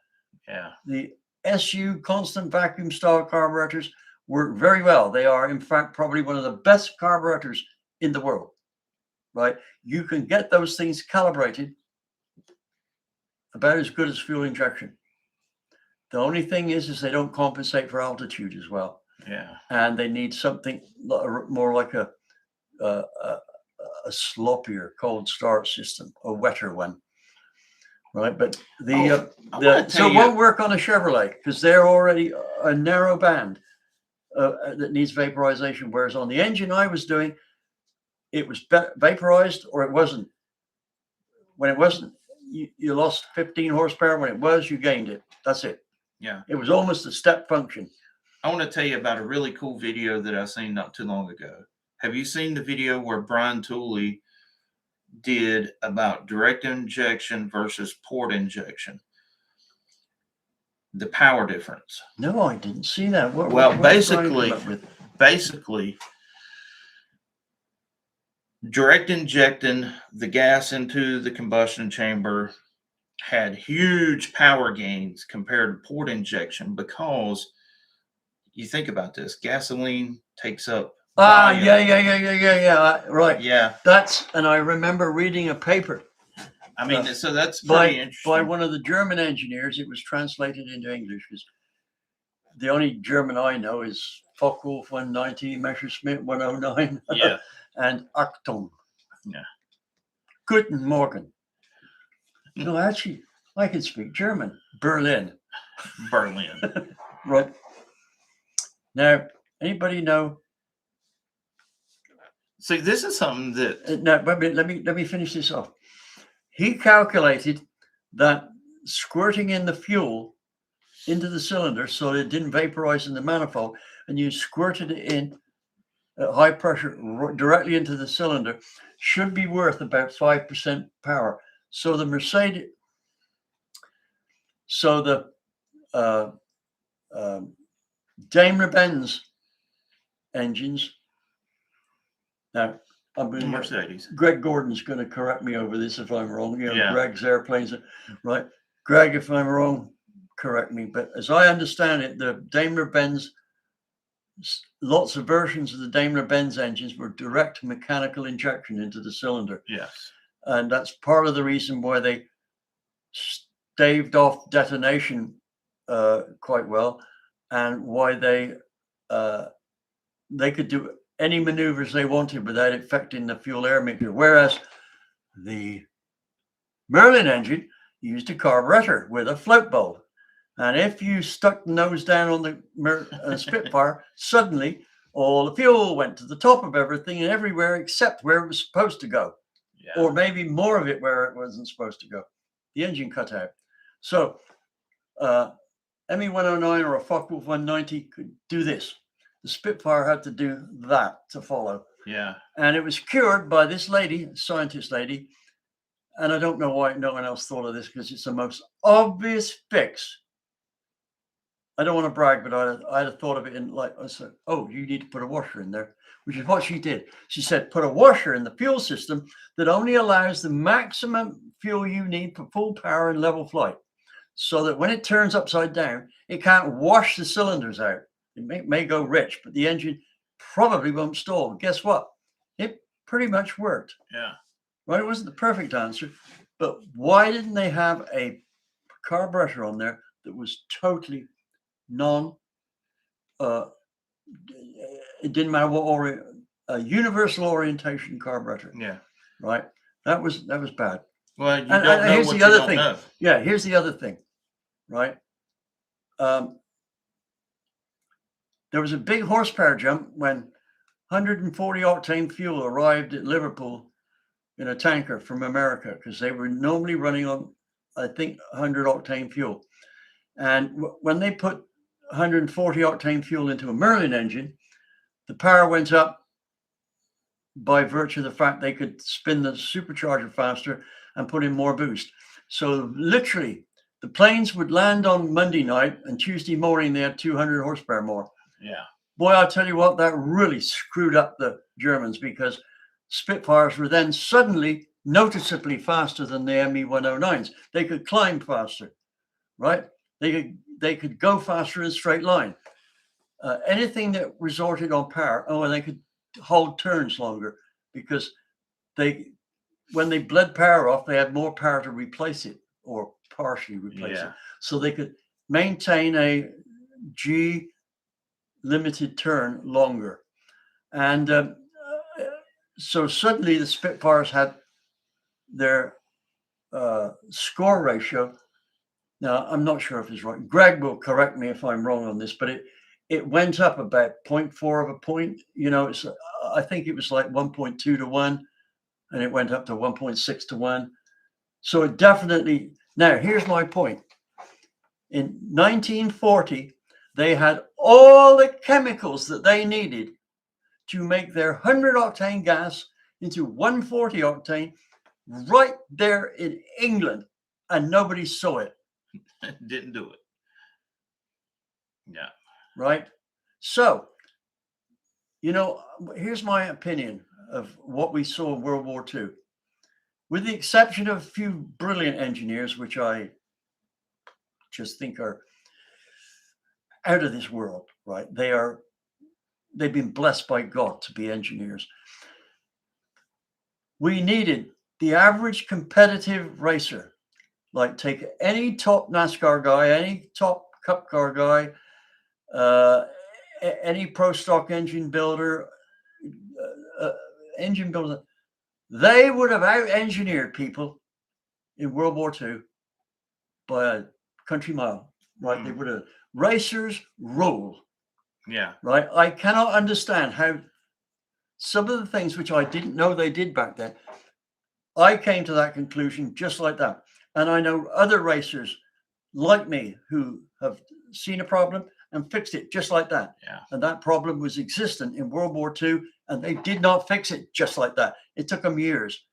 Yeah. The SU constant vacuum style carburetors work very well. They are, in fact, probably one of the best carburetors in the world, right? You can get those things calibrated about as good as fuel injection. The only thing is they don't compensate for altitude as well. Yeah. And they need something more like a sloppier cold start system, a wetter one. Right, but so it won't work on a Chevrolet because they're already a narrow band that needs vaporization. Whereas on the engine I was doing, it was vaporized or it wasn't. When it wasn't, you lost 15 horsepower. When it was, you gained it. That's it. Yeah, it was almost a step function. I want to tell you about a really cool video that I seen not too long ago. Have you seen the video where Brian Tooley did about direct injection versus port injection? The power difference. No, I didn't see that. Well, basically, direct injecting the gas into the combustion chamber had huge power gains compared to port injection because you think about this, gasoline takes up volume. Yeah, right. Yeah. And I remember reading a paper. I mean, so that's pretty interesting. By one of the German engineers. It was translated into English because the only German I know is Focke-Wulf 190, Messerschmitt 109, yeah, and Achtung. Yeah. Guten Morgen. No, actually, I can speak German. Berlin. Right. Now, anybody know? See, this is something that. No, let me finish this off. He calculated that squirting in the fuel into the cylinder so that it didn't vaporize in the manifold, and you squirted it in at high pressure directly into the cylinder, should be worth about 5% power. So the Daimler-Benz engines. Now, Mercedes. Greg Gordon's going to correct me over this if I'm wrong. Yeah. Greg's airplanes, right? Greg, if I'm wrong, correct me. But as I understand it, the Daimler-Benz, lots of versions of the Daimler-Benz engines were direct mechanical injection into the cylinder. Yes. And that's part of the reason why they staved off detonation quite well, and why they could do any maneuvers they wanted without affecting the fuel air mixture. Whereas the Merlin engine used a carburetor with a float bulb. And if you stuck the nose down on the Spitfire, suddenly all the fuel went to the top of everything and everywhere except where it was supposed to go. Yeah. Or maybe more of it where it wasn't supposed to go. The engine cut out. So ME 109 or a Focke-Wulf 190 could do this. The Spitfire had to do that to follow. Yeah. And it was cured by this lady, scientist lady. And I don't know why no one else thought of this, because it's the most obvious fix. I don't want to brag, but I'd have thought of it I said, oh, you need to put a washer in there, which is what she did. She said, put a washer in the fuel system that only allows the maximum fuel you need for full power and level flight, so that when it turns upside down, it can't wash the cylinders out. It may go rich, but the engine probably won't stall. Guess what? It pretty much worked. Yeah. Right? It wasn't the perfect answer, but why didn't they have a carburetor on there that was totally it didn't matter what universal orientation carburetor. Yeah. Right? That was bad. Well, you don't know here's what the you other don't thing. know. Yeah, here's the other thing. Right? There was a big horsepower jump when 140 octane fuel arrived at Liverpool in a tanker from America because they were normally running on, I think, 100 octane fuel. And when they put 140 octane fuel into a Merlin engine, the power went up by virtue of the fact they could spin the supercharger faster and put in more boost. So literally, the planes would land on Monday night, and Tuesday morning they had 200 horsepower more. Yeah. Boy, I'll tell you what, that really screwed up the Germans, because Spitfires were then suddenly noticeably faster than the ME-109s. They could climb faster, right? They could go faster in a straight line. Anything that resorted on power, and they could hold turns longer, because when they bled power off, they had more power to replace it or partially replace it. So they could maintain a G limited turn longer. And so suddenly the Spitfires had their score ratio. Now, I'm not sure if it's right. Greg will correct me if I'm wrong on this, but it went up about 0.4 of a point. I think it was like 1.2 to 1, and it went up to 1.6 to 1. So it definitely, now here's my point. In 1940, they had all the chemicals that they needed to make their 100 octane gas into 140 octane right there in England, and nobody saw it. Didn't do it. Yeah. Right. So, here's my opinion of what we saw in World War II. With the exception of a few brilliant engineers, which I just think are out of this world, right? They've been blessed by God to be engineers. We needed the average competitive racer, like take any top NASCAR guy, any top Cup car guy, any pro stock engine builder, they would have out-engineered people in World War II by a country mile, right? They would have. Racers rule. Yeah. Right. I cannot understand how some of the things which I didn't know they did back then, I came to that conclusion just like that. And I know other racers like me who have seen a problem and fixed it just like that. Yeah. And that problem was existent in World War II, and they did not fix it just like that. It took them years,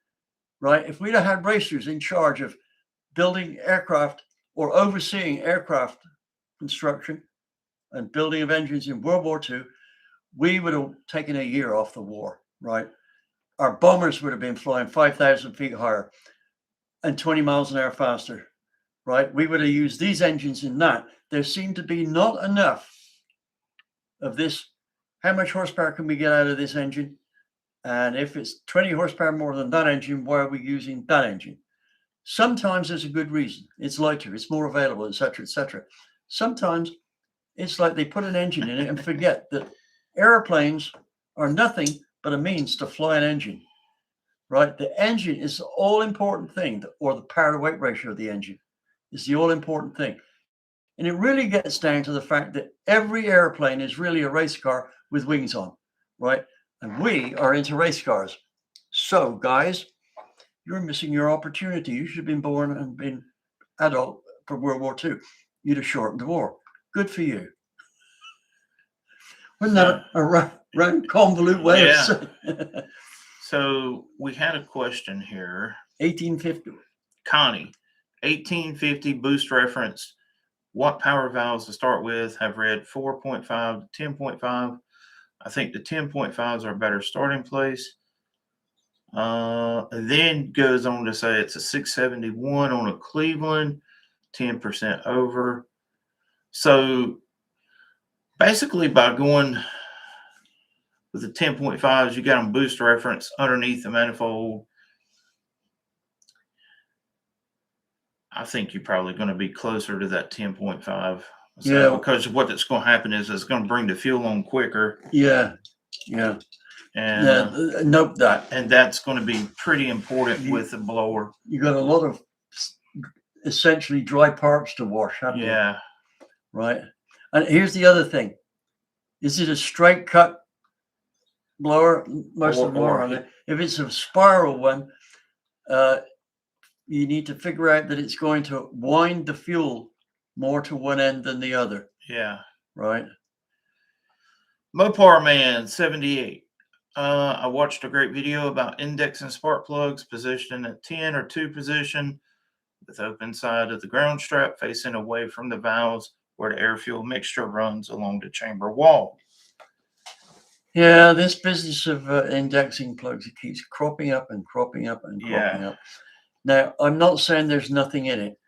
right? If we'd have had racers in charge of building aircraft or overseeing aircraft construction and building of engines in World War II, we would have taken a year off the war, right? Our bombers would have been flying 5,000 feet higher and 20 miles an hour faster, right? We would have used these engines in that. There seemed to be not enough of this. How much horsepower can we get out of this engine? And if it's 20 horsepower more than that engine, why are we using that engine? Sometimes there's a good reason. It's lighter, it's more available, etc., etc. Sometimes it's like they put an engine in it and forget that airplanes are nothing but a means to fly an engine, right? The engine is the all-important thing, or the power-to-weight ratio of the engine is the all-important thing. And it really gets down to the fact that every airplane is really a race car with wings on, right? And we are into race cars. So, guys, you're missing your opportunity. You should have been born and been adult for World War II. You'd have shortened the war. Good for you. Wasn't that a round convolute way of saying? So we had a question here. 1850. Connie, 1850 boost reference. What power valves to start with? Have read 4.5 to 10.5. I think the 10.5s are a better starting place. And then goes on to say it's a 671 on a Cleveland, 10% over. So basically, by going with the 10.5s, you got them boost reference underneath the manifold. I think you're probably going to be closer to that 10.5. So, yeah. Because what that's going to happen is it's going to bring the fuel on quicker. Yeah. Yeah. And note that. And that's going to be pretty important with the blower. You got a lot of essentially dry parts to wash, haven't you? Yeah. Right. And here's the other thing. Is it a straight cut blower, most of them are on it. If it's a spiral one, you need to figure out that it's going to wind the fuel more to one end than the other, Yeah. right? Mopar Man 78. I watched a great video about indexing spark plugs positioned at 10 or 2 position with open side of the ground strap facing away from the valves where the air fuel mixture runs along the chamber wall. Yeah, this business of indexing plugs, it keeps cropping up and cropping up and cropping up. Now, I'm not saying there's nothing in it,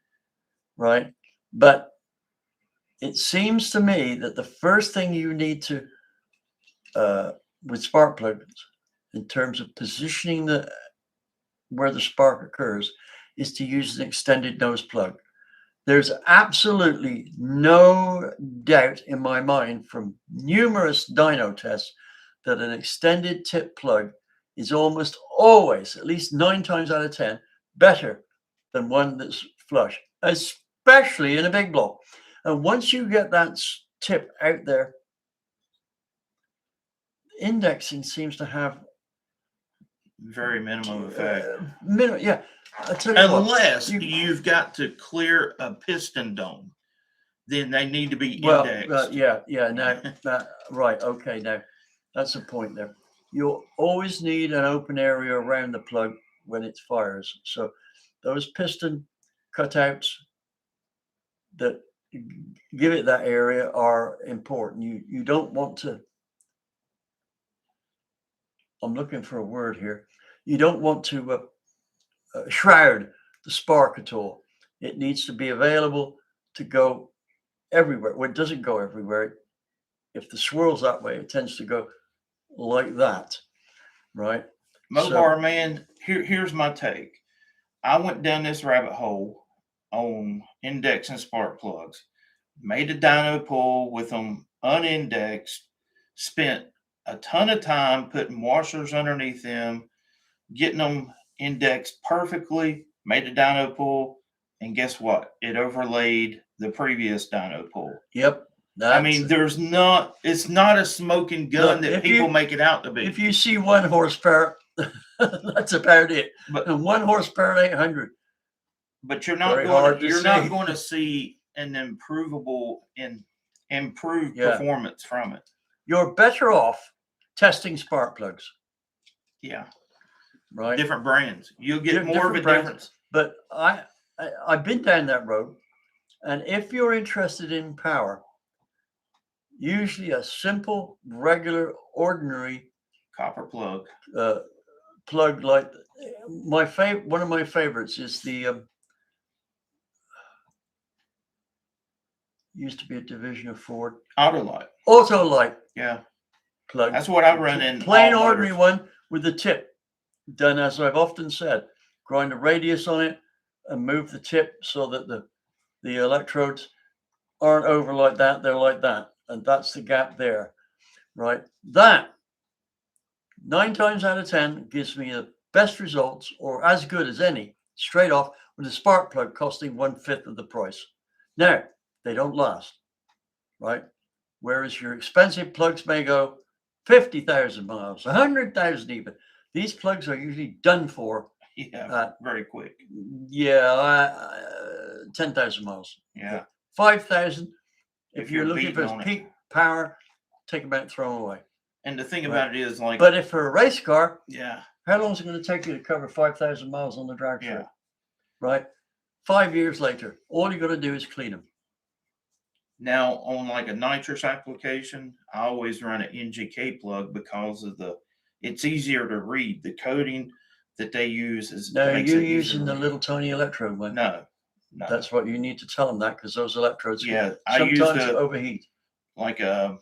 right? But it seems to me that the first thing you need to, with spark plugs, in terms of positioning where the spark occurs, is to use an extended nose plug. There's absolutely no doubt in my mind from numerous dyno tests that an extended tip plug is almost always, at least 9 times out of 10, better than one that's flush, especially in a big block. And once you get that tip out there, indexing seems to have very minimum effect. Yeah. I'll tell you Unless you've got to clear a piston dome, then they need to be indexed. Now, right. Okay. Now, that's a point there. You'll always need an open area around the plug when it fires. So those piston cutouts that give it that area are important. You don't want to, I'm looking for a word here. You don't want to shroud the spark at all. It needs to be available to go everywhere. Well, it doesn't go everywhere. If the swirl's that way, it tends to go like that, right? Mopar Man, here's my take. I went down this rabbit hole on indexing spark plugs, made a dyno pull with them unindexed, spent a ton of time putting washers underneath them, getting them indexed perfectly, made a dyno pull, and guess what? It overlaid the previous dyno pull. Yep. I mean, it's not a smoking gun that people make it out to be. If you see 1 horsepower, that's about it. But and 1 horsepower at 800. But you're not going to see an improved performance from it. You're better off testing spark plugs. Yeah. Right. Different brands. You'll get more of a difference. But I've been down that road, and if you're interested in power, usually a simple, regular, ordinary copper plug plug like one of my favorites is the used to be a division of Ford Autolite. Yeah. Plug. That's what I run in. Plain ordinary one with the tip done, as I've often said, grind a radius on it and move the tip so that the electrodes aren't over like that, they're like that. And that's the gap there, right? That 9 times out of 10 gives me the best results, or as good as any, straight off, with a spark plug costing 1/5 of the price. Now, they don't last, right? Whereas your expensive plugs may go 50,000 miles, 100,000 even. These plugs are usually done for. Very quick. 10,000 miles. Yeah. 5,000. If you're looking for peak power, take them out and throw them away. And the thing about it is, like, but if for a race car, yeah, how long is it going to take you to cover 5,000 miles on the drag strip? Yeah. Right. 5 years later, all you got to do is clean them. Now, on like a nitrous application, I always run an NGK plug because of it's easier to read. The coding that they use is. No, you're using the little tiny electrode one. No. That's what you need to tell them, that, because those electrodes sometimes overheat. Like a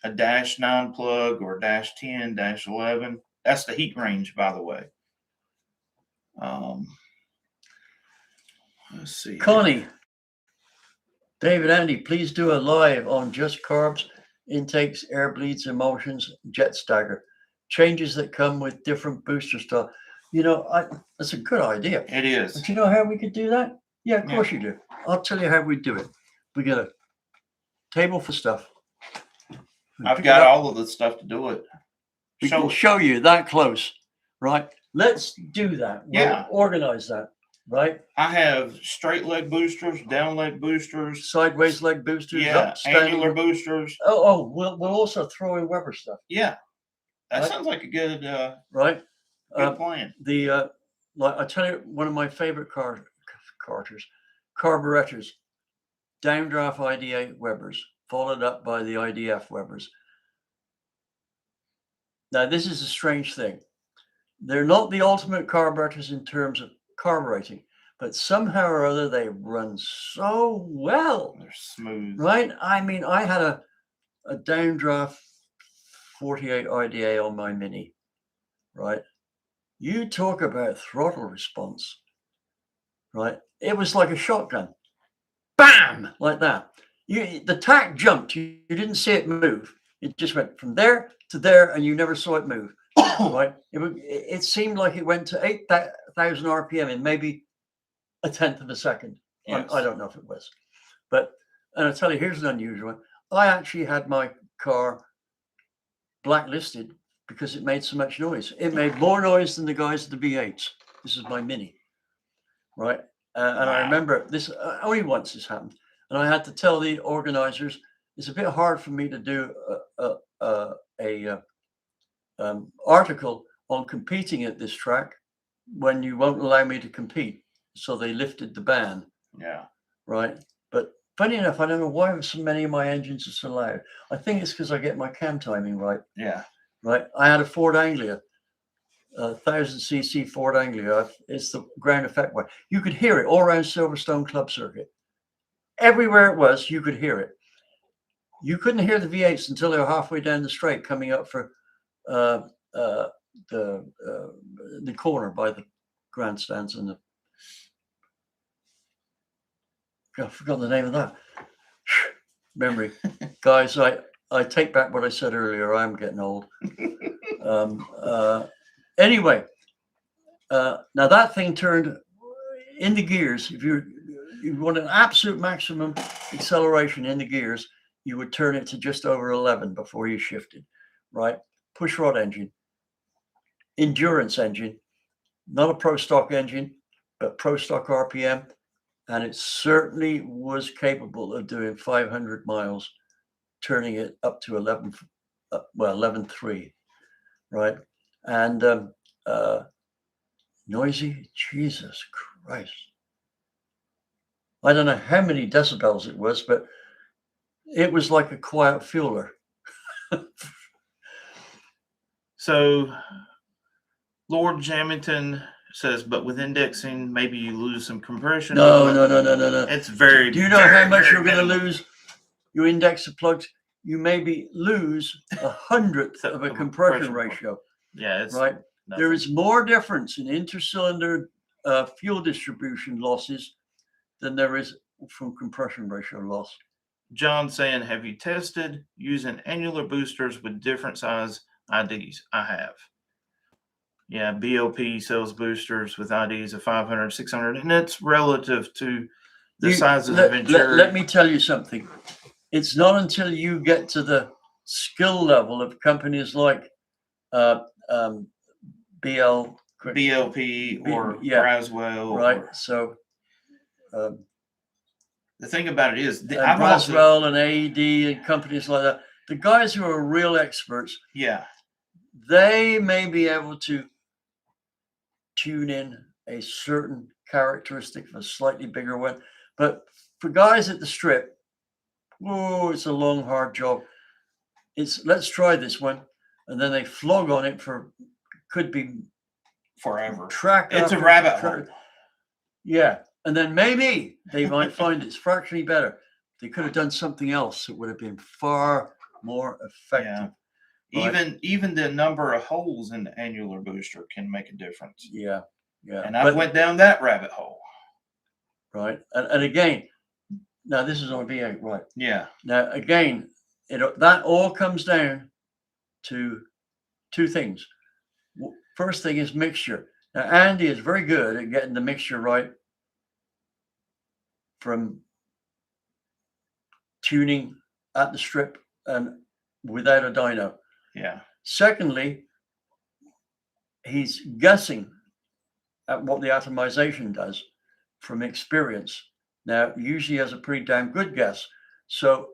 -9 plug or -10, -11. That's the heat range, by the way. Let's see. Connie, David, Andy, please do a live on just carbs, intakes, air bleeds, emulsions, jet stagger, changes that come with different booster style. That's a good idea. It is. But you know how we could do that? Yeah, of course you do. I'll tell you how we do it. We get a table for stuff. I've got all of the stuff to do it. We Show can it. show you that close, right? Let's do that. We'll Yeah. organize that, right? I have straight leg boosters, down leg boosters, Sideways leg boosters, yeah, up, standing. angular boosters. We'll also throw in Weber stuff, Yeah, that Right. sounds like a good right? good plan. Like I tell you, one of my favorite carburetors, downdraft IDA Webers, followed up by the IDF Webers. Now, this is a strange thing. They're not the ultimate carburetors in terms of carbureting, but somehow or other they run so well, They're smooth. right? I mean, I had a downdraft 48 IDA on my Mini, right? You talk about throttle response, right? It was like a shotgun, bam, like that. The tack jumped. You didn't see it move. It just went from there to there, and you never saw it move. Right? It seemed like it went to 8,000 RPM in maybe a tenth of a second. Yes. I don't know if it was, but and I tell you, here's an unusual one. I actually had my car blacklisted because it made so much noise. It made more noise than the guys at the V8s. This is my Mini, right? And I Wow. remember this only once this happened, and I had to tell the organizers it's a bit hard for me to do a article on competing at this track when you won't allow me to compete. So they lifted the ban, Yeah. right? But funny enough, I don't know why so many of my engines are so loud. I think it's because I get my cam timing right. Yeah. Right. I had a Ford Anglia, 1000cc Ford Anglia. It's the ground effect one. You could hear it all around Silverstone Club Circuit. Everywhere it was, you could hear it. You couldn't hear the V8s until they were halfway down the straight coming up for the corner by the grandstands and I forgot the name of that. Memory. Guys, I take back what I said earlier. I'm getting old. Anyway, now that thing turned in the gears. If you want an absolute maximum acceleration in the gears, you would turn it to just over 11 before you shifted, right? Push rod engine, endurance engine, not a pro stock engine, but pro stock RPM. And it certainly was capable of doing 500 miles, turning it up to 11.3, right? And noisy, Jesus Christ. I don't know how many decibels it was, but it was like a quiet fueler. So Lord Jamington says, but with indexing, maybe you lose some compression. No. It's very. Do you know very, how much very you're going to minimal. lose? You index the plugs, you maybe lose 100th of a compression ratio, Yeah, it's right? nothing. There is more difference in intercylinder fuel distribution losses than there is from compression ratio loss. John saying, have you tested using annular boosters with different size IDs? I have. Yeah, BOP sells boosters with IDs of 500, 600, and it's relative to the size of the Venturi. Let me tell you something. It's not until you get to the skill level of companies like BLP or Braswell. right? Or, So the thing about it is, I've Braswell and AED and companies like that, the guys who are real experts, yeah, they may be able to tune in a certain characteristic of a slightly bigger one. But for guys at the strip, it's a long, hard job. Let's try this one. And then they flog on it could be forever. It's a rabbit hole. Yeah. And then maybe they might find it's fractionally better. They could have done something else that would have been far more effective. Yeah. Right? Even the number of holes in the annular booster can make a difference. Yeah. And I went down that rabbit hole. Right. And again, now this is on V8, right? Yeah. Now again, that all comes down to two things. First thing is mixture. Now Andy is very good at getting the mixture right from tuning at the strip and without a dyno. Yeah. Secondly, he's guessing at what the atomization does from experience. Now, usually he has a pretty damn good guess. So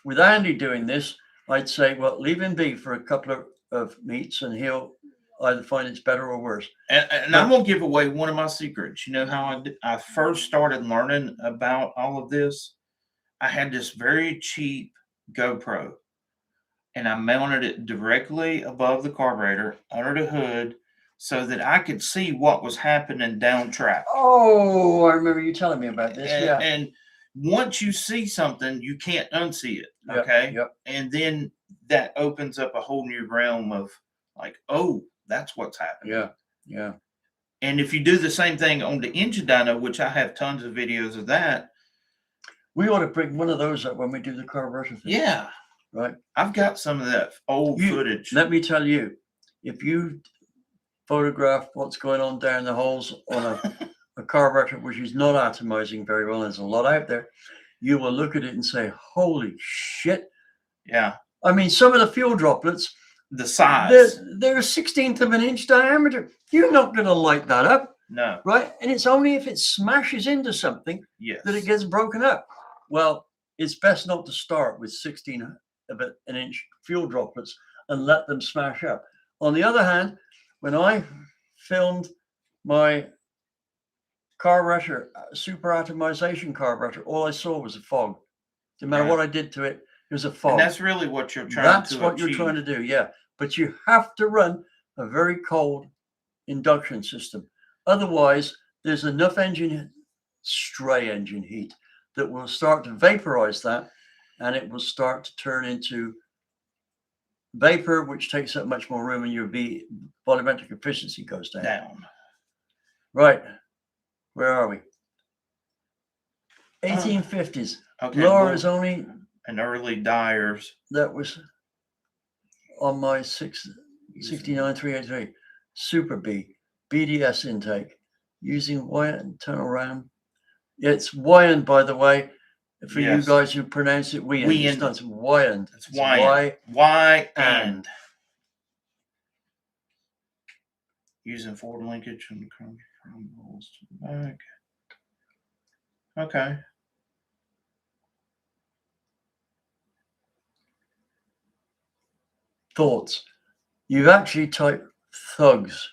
with Andy doing this, I'd say, well, leave him be for a couple of meets and he'll either find it's better or worse. And I'm going to give away one of my secrets. You know how I first started learning about all of this? I had this very cheap GoPro and I mounted it directly above the carburetor under the hood so that I could see what was happening down track. Oh, I remember you telling me about this. And, Yeah. and once you see something, you can't unsee it. Yep, Okay. Yep. And then that opens up a whole new realm of like, oh, that's what's happening. Yeah. Yeah. And if you do the same thing on the engine dyno, which I have tons of videos of that. We ought to bring one of those up when we do the carburetor thing. Yeah. Right. I've got some of that old footage. Let me tell you, if you photograph what's going on down the holes on a carburetor, which is not atomizing very well, there's a lot out there, you will look at it and say, holy shit. Yeah. I mean, some of the fuel droplets, the size, they're a 16th of an inch diameter. You're not going to light that up. No. Right. And it's only if it smashes into something that it gets broken up. Well, it's best not to start with 16 of an inch fuel droplets and let them smash up. On the other hand, when I filmed my carburetor, super atomization carburetor, all I saw was a fog. No matter what I did to it, there's a fog. And that's really what you're trying That's to what achieve. you're trying to do, yeah. But you have to run a very cold induction system. Otherwise, there's enough stray engine heat that will start to vaporize that, and it will start to turn into vapor, which takes up much more room, and your volumetric efficiency goes down. Right. Where are we? 1850s. Okay. Laura is only an early dyers. That was on my 69 383 Super B BDS intake using Wyandt tunnel ram. It's Wyandt, by the way, for you guys who pronounce it Wyandt. It's not Wyandt. It's Wyandt. Wyandt. Using forward linkage and chrome holes to the back. Okay. Thoughts. You've actually typed thugs.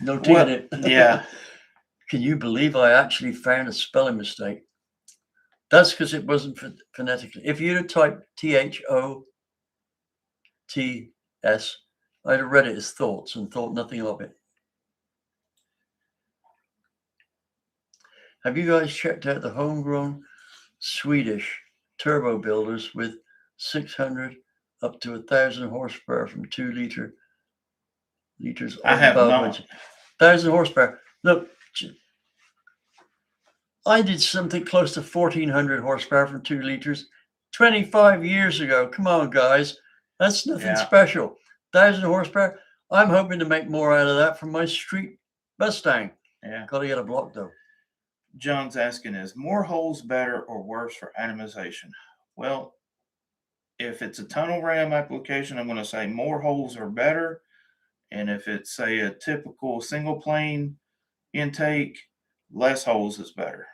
No T in it. Yeah. Can you believe I actually found a spelling mistake? That's because it wasn't phonetically. If you'd have typed THOTS, I'd have read it as thoughts and thought nothing of it. Have you guys checked out the homegrown Swedish turbo builders with 600 up to 1,000 horsepower from 2 liters? I have not. 1,000 horsepower. Look, I did something close to 1,400 horsepower from 2 liters 25 years ago. Come on, guys. That's nothing special. 1,000 horsepower. I'm hoping to make more out of that from my street Mustang. Yeah. Got to get a block, though. John's asking, is more holes better or worse for atomization? Well, if it's a tunnel ram application, I'm going to say more holes are better. And if it's, say, a typical single plane intake, less holes is better.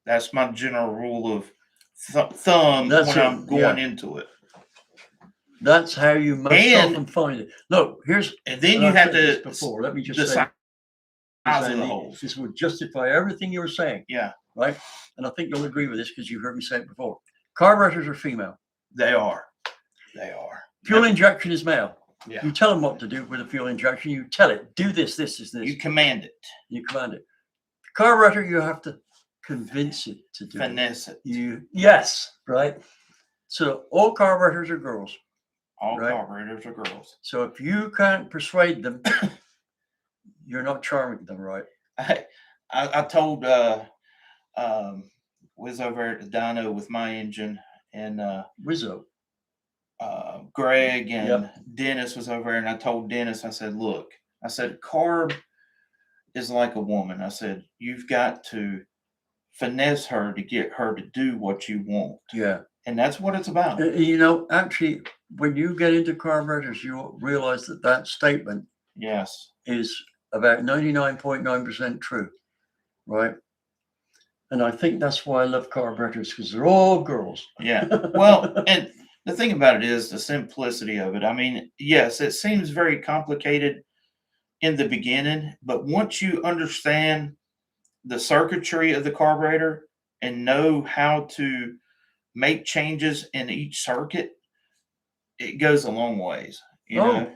That's my general rule of thumb when I'm going into it. That's how you most often find it. Look, here's... And then you have to... Before, let me just the say... size of the holes. This would justify everything you were saying. Yeah. Right? And I think you'll agree with this because you've heard me say it before. Carburetors are female. They are. They are. Fuel injection is male. Yeah. You tell them what to do with a fuel injection. You tell it, do this, this, this, this. You command it. You command it. Carburetor, you have to convince it to do Finesse it. Yes, right? So all carburetors are girls. All carburetors are girls. So if you can't persuade them, you're not charming them, right? I told was over at the dyno with my engine, and Wizzo. Greg and Dennis was over there, and I told Dennis, I said, look, I said, carb is like a woman. I said, you've got to finesse her to get her to do what you want. Yeah. And that's what it's about. You know, actually, when you get into carburetors, you'll realize that that statement Yes. is about 99.9% true, right? And I think that's why I love carburetors, because they're all girls. Yeah. Well, and the thing about it is the simplicity of it. I mean, yes, it seems very complicated in the beginning, but once you understand the circuitry of the carburetor and know how to make changes in each circuit, it goes a long ways. You know?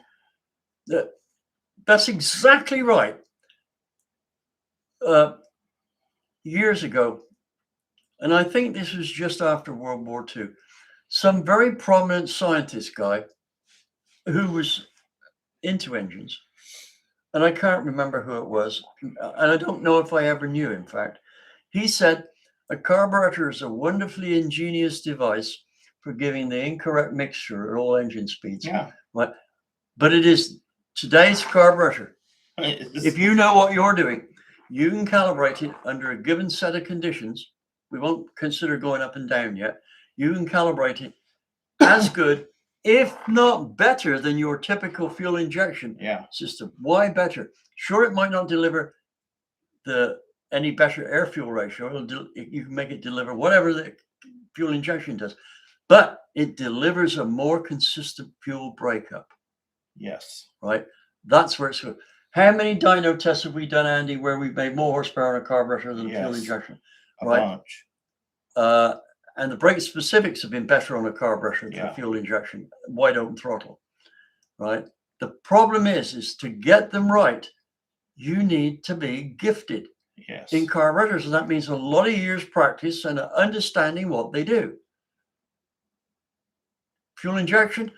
That's exactly right. Years ago, and I think this was just after World War II, some very prominent scientist guy who was into engines, and I can't remember who it was, and I don't know if I ever knew, in fact. He said, a carburetor is a wonderfully ingenious device for giving the incorrect mixture at all engine speeds. Yeah. Right? But it is today's carburetor. If you know what you're doing, you can calibrate it under a given set of conditions. We won't consider going up and down yet. You can calibrate it as good, if not better, than your typical fuel injection system. Why better? Sure, it might not deliver any better air fuel ratio. You can make it deliver whatever the fuel injection does, but it delivers a more consistent fuel breakup. Yes. Right. That's where it's good. How many dyno tests have we done, Andy, where we've made more horsepower on a carburetor than a fuel injection? A bunch. And the brake specifics have been better on a carburetor than a fuel injection, wide open throttle. Right. The problem is to get them right, you need to be gifted in carburetors, and that means a lot of years practice and understanding what they do. Fuel injection,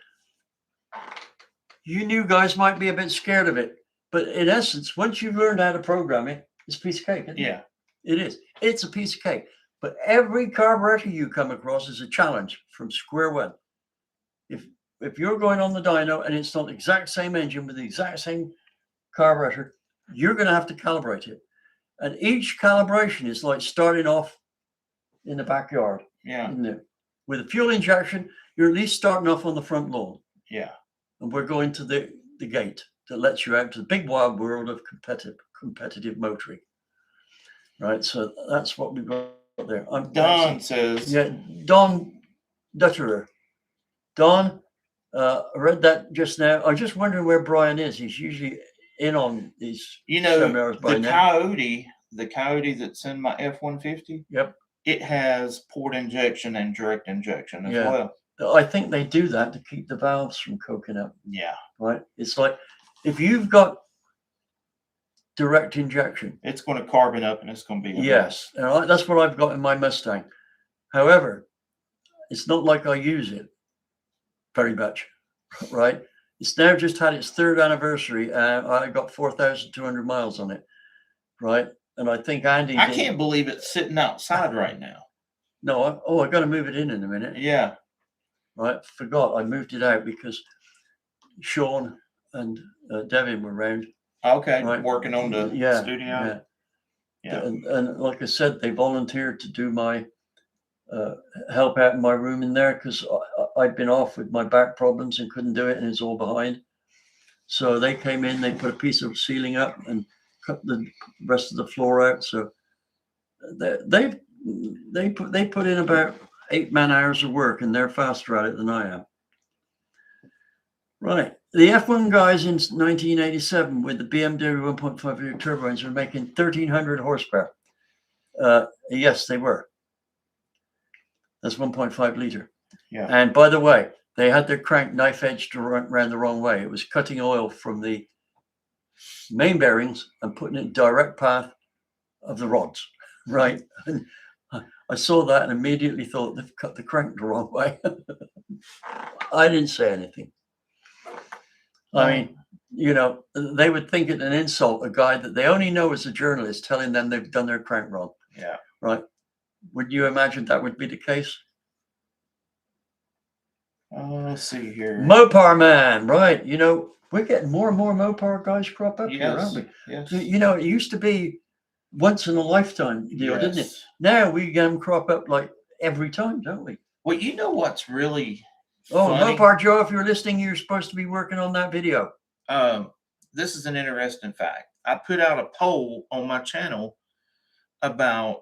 you new guys might be a bit scared of it, but in essence, once you've learned how to program it, it's a piece of cake, isn't it? It is. It's a piece of cake. But every carburetor you come across is a challenge from square one. If you're going on the dyno and it's not the exact same engine with the exact same carburetor, you're going to have to calibrate it. And each calibration is like starting off in the backyard. Isn't it? With a fuel injection, you're at least starting off on the front lawn. And we're going to the gate that lets you out to the big wide world of competitive motoring. Right. So that's what we've got there. Don says. Yeah, Don Dutterer. Don, I read that just now. I was just wondering where Brian is. He's usually in on these seminars by now. The Coyote that's in my F-150. Yep. It has port injection and direct injection as well. I think they do that to keep the valves from coking up. Yeah. Right. It's like if you've got direct injection, it's going to carbon up and it's going to be and that's what I've got in my Mustang. However, it's not like I use it very much. Right. It's now just had its 3rd anniversary, and I got 4,200 miles on it. Right. And I think Andy. I can't believe it's sitting outside right now. No. I got to move it in a minute. Yeah. Right. Forgot I moved it out because Sean and Devin were around. Okay. Right. Working on the studio. Yeah. And like I said, they volunteered to do my help out in my room in there because I'd been off with my back problems and couldn't do it, and it's all behind. So they came in, they put a piece of ceiling up and cut the rest of the floor out. So they put in about 8 man-hours of work, and they're faster at it than I am. Right. The F1 guys in 1987 with the BMW 1.5 liter turbines were making 1,300 horsepower. Yes, they were. That's 1.5 liter. Yeah. And by the way, they had their crank knife edged around the wrong way. It was cutting oil from the main bearings and putting it in direct path of the rods. Right. And I saw that and immediately thought they've cut the crank the wrong way. I didn't say anything. I mean, you know, they would think it an insult, a guy that they only know as a journalist telling them they've done their crank wrong. Yeah. Right. Would you imagine that would be the case? Let's see here. Mopar man, right. You know, we're getting more and more Mopar guys crop up here, aren't we? Yes. You know, it used to be once in a lifetime deal, didn't it? Now we get them crop up like every time, don't we? Well, you know what's really Oh, funny? Mopar Joe, if you're listening, you're supposed to be working on that video. This is an interesting fact. I put out a poll on my channel about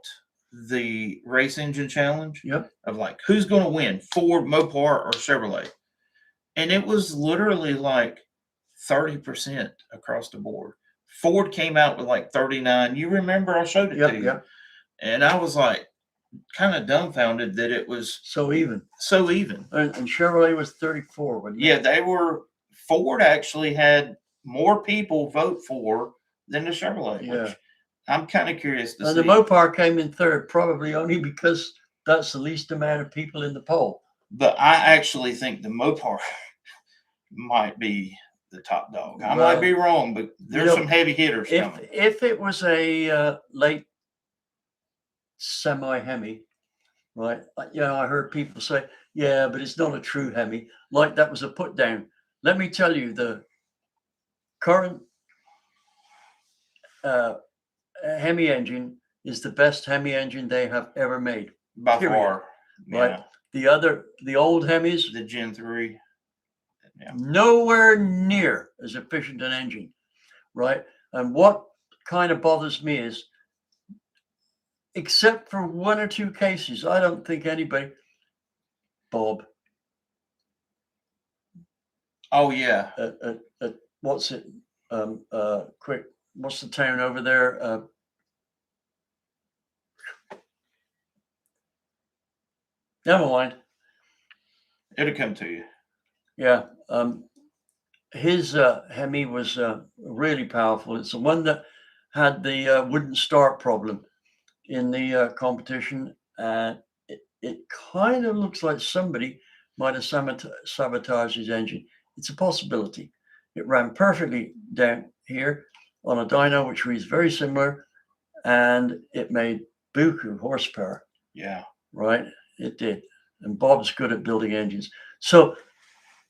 the race engine challenge Yep. of like who's going to win, Ford, Mopar, or Chevrolet, and it was literally like 30% across the board. Ford came out with like 39. You remember I showed it to Yep. you, Yep. and I was like kind of dumbfounded that it was So even. so even. And Chevrolet was 34. Wasn't it? Yeah, they were. Ford actually had more people vote for than the Chevrolet, Yeah. which I'm kind of curious to And see. the Mopar came in third, probably only because that's the least amount of people in the poll. But I actually think the Mopar might be the top dog. I Well, might be wrong, but there's know, some heavy hitters coming. If it was a late semi-Hemi, right? I heard people say, yeah, but it's not a true Hemi. Like that was a put down. Let me tell you, the current Hemi engine is the best Hemi engine they have ever made. By period. far. Right. Yeah. The old Hemis, The Gen 3. Yeah. nowhere near as efficient an engine, right? And what kind of bothers me is, except for one or two cases, I don't think anybody, Bob, Oh, yeah. what's it? Quick, what's the town over there? Never mind. It'll come to you. Yeah. His Hemi was really powerful. It's the one that had the wouldn't start problem in the competition. It kind of looks like somebody might have sabotaged his engine. It's a possibility. It ran perfectly down here on a dyno, which was very similar, and it made buku horsepower. Yeah. Right? It did. And Bob's good at building engines. So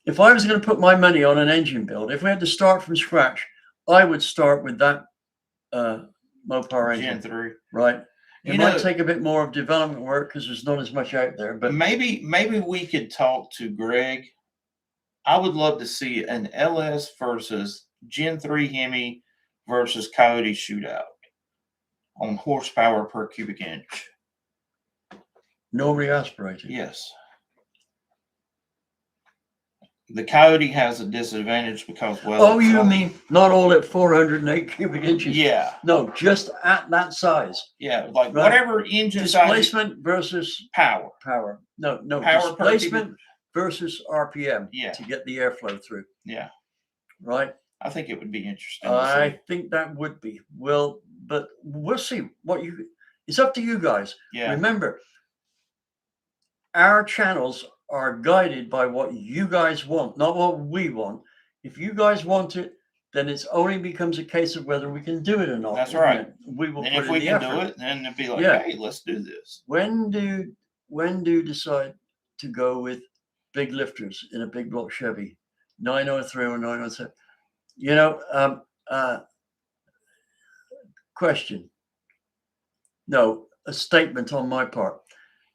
if I was going to put my money on an engine build, if we had to start from scratch, I would start with that Mopar engine. Gen 3. Right? It You might know, take a bit more of development work because there's not as much out there. But maybe we could talk to Greg. I would love to see an LS versus Gen 3 Hemi versus Coyote shootout on horsepower per cubic inch. no re-aspirated. Yes. The Coyote has a disadvantage because, well. Oh, you mean not all at 408 cubic inches? Yeah. No, just at that size. Yeah. Like Right. whatever engine size. Displacement versus Power. power. No, Power per displacement versus RPM. Yeah. To get the airflow through. Yeah. Right. I think it would be interesting. I think that would be. Well, but we'll see what you. It's up to you guys. Yeah. Remember, our channels are guided by what you guys want, not what we want. If you guys want it, then it's only becomes a case of whether we can do it or not. That's isn't right. it? We will And put if in we the can effort. do it, then it'd be like, Yeah. hey, let's do this. When do you decide to go with big lifters in a big block Chevy, 903 or 907? Question. No, a statement on my part.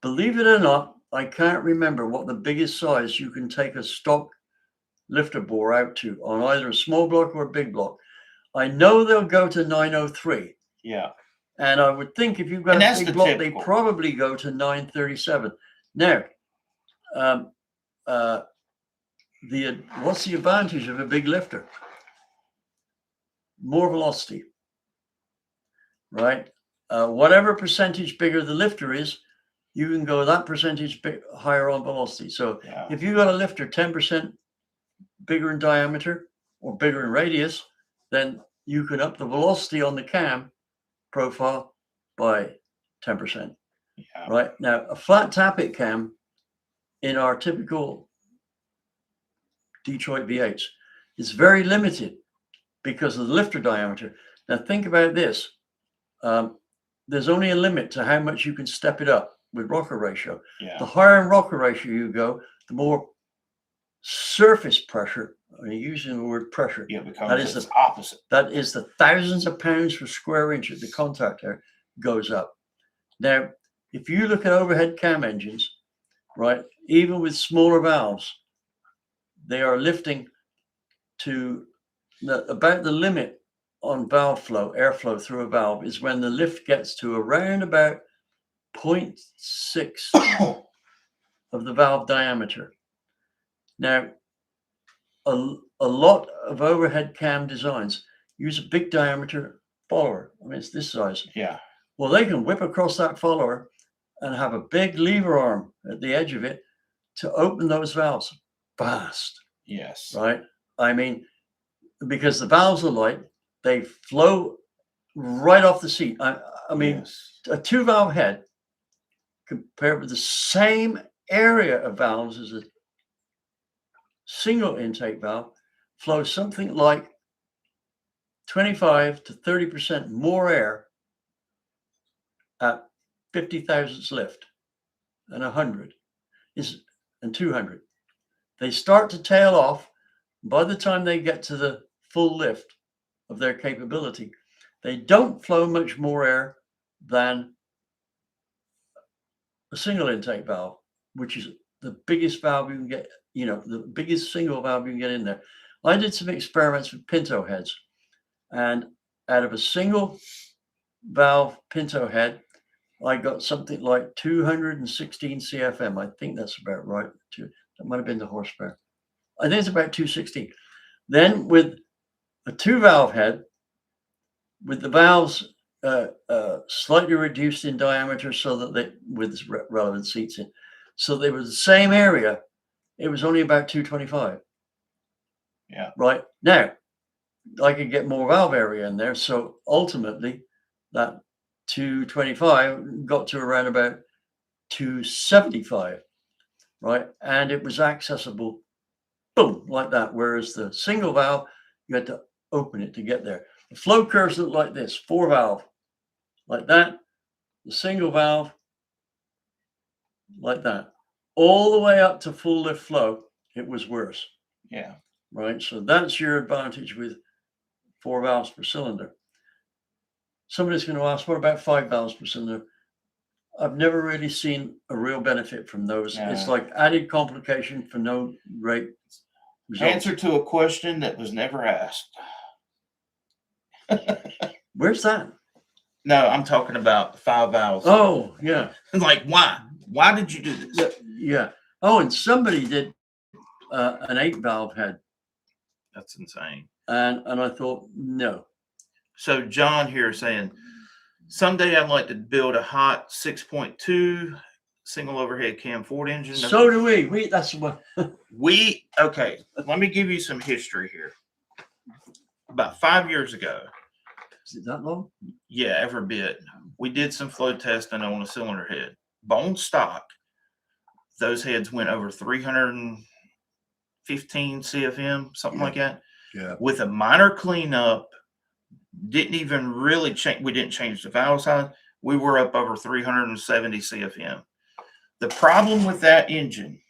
Believe it or not, I can't remember what the biggest size you can take a stock lifter bore out to on either a small block or a big block. I know they'll go to 903. Yeah. And I would think if you've got And a that's big the block, typical. they probably go to 937. Now, what's the advantage of a big lifter? More velocity, right? Whatever percentage bigger the lifter is, you can go that percentage higher on velocity. So Yeah. if you've got a lifter 10% bigger in diameter or bigger in radius, then you can up the velocity on the cam profile by 10%. Yeah. Right? Now, a flat tappet cam in our typical Detroit V8s is very limited because of the lifter diameter. Now, think about this. There's only a limit to how much you can step it up with rocker ratio. Yeah. The higher in rocker ratio you go, the more surface pressure, I'm using the word pressure, Yeah, because that is it's the opposite. that is the thousands of pounds per square inch of the contact there goes up. Now, if you look at overhead cam engines, right? Even with smaller valves, they are lifting to about the limit on valve flow, airflow through a valve is when the lift gets to around about 0.6 of the valve diameter. Now, a lot of overhead cam designs use a big diameter follower. I mean, it's this size. Yeah. Well, they can whip across that follower and have a big lever arm at the edge of it to open those valves fast, Yes. right? I mean, because the valves are light, they flow right off the seat. I mean, Yes. a 2-valve head compared with the same area of valves as a single intake valve flows something like 25 to 30% more air at 50 thousandths lift and 100 and 200. They start to tail off. By the time they get to the full lift of their capability, they don't flow much more air than a single intake valve, which is the biggest valve you can get, the biggest single valve you can get in there. I did some experiments with Pinto heads, and out of a single valve Pinto head, I got something like 216 CFM. I think that's about right. That might have been the horsepower. I think it's about 216. Then with a 2-valve head, with the valves slightly reduced in diameter so that they, with relevant seats in, so they were the same area, it was only about 225. Yeah. Right. Now, I could get more valve area in there. So ultimately, that 225 got to around about 275. Right. And it was accessible, boom, like that. Whereas the single valve, you had to open it to get there. The flow curves look like this: 4-valve, like that. The single valve, like that. All the way up to full lift flow, it was worse. Yeah. Right. So that's your advantage with 4 valves per cylinder. Somebody's going to ask, what about 5 valves per cylinder? I've never really seen a real benefit from those. It's like added complication for no great results. Answer to a question that was never asked. Where's that? No, I'm talking about 5 valves. Oh, yeah. Like, why? Why did you do this? Yeah. Oh, and somebody did an 8-valve head. That's insane. And I thought, no. So John here is saying, someday I'd like to build a hot 6.2 single overhead cam Ford engine. So do we. That's what okay. Let me give you some history here. About 5 years ago. Is it that long? Yeah, every bit. We did some flow testing on a cylinder head. Bone stock. Those heads went over 315 CFM, something like that. Yeah. With a minor cleanup, didn't even really change. We didn't change the valve size. We were up over 370 CFM. The problem with that engine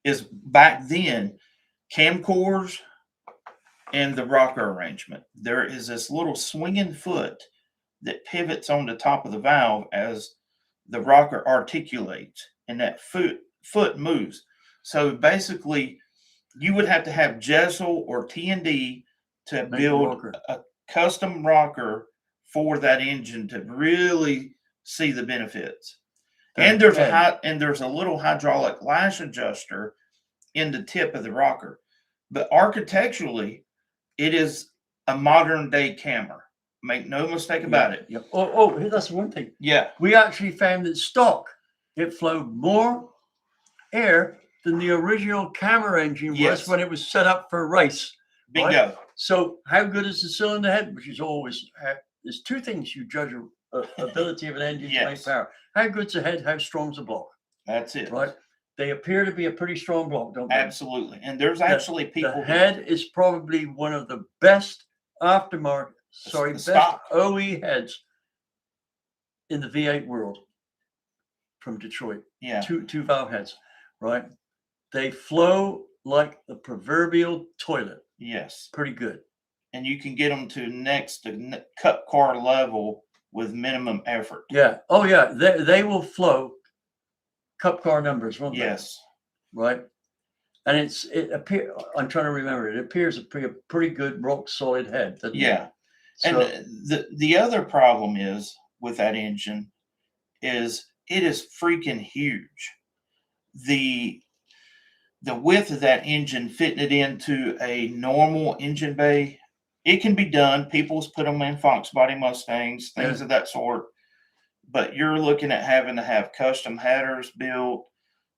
is back then, cam cores and the rocker arrangement, there is this little swinging foot that pivots on the top of the valve as the rocker articulates, and that foot moves. So basically, you would have to have Jessel or T&D to build a custom rocker for that engine to really see the benefits. And there's a little hydraulic lash adjuster in the tip of the rocker. But architecturally, it is a modern day camera. Make no mistake about it. Yep. Oh, that's one thing. Yeah. We actually found that stock, it flowed more air than the original camera engine was when it was set up for a race. Bingo. Right? So how good is the cylinder head? Which is always, there's two things you judge ability of an engine to make power. How good's the head? How strong's the block? That's it. Right? They appear to be a pretty strong block, don't they? Absolutely. And there's actually people. The head is probably one of the best best OE heads in the V8 world from Detroit. Yeah. Two valve heads, right? They flow like the proverbial toilet. Yes. Pretty good. And you can get them to next to cut car level with minimum effort. Yeah. Oh, yeah. They will flow cup car numbers, weren't they? Yes. Right. And I'm trying to remember. It appears a pretty good rock solid head, doesn't it? Yeah. So, And the other problem is with that engine is it is freaking huge. The width of that engine, fitting it into a normal engine bay, it can be done. People's put them in Fox body Mustangs, things of that sort. But you're looking at having to have custom headers built.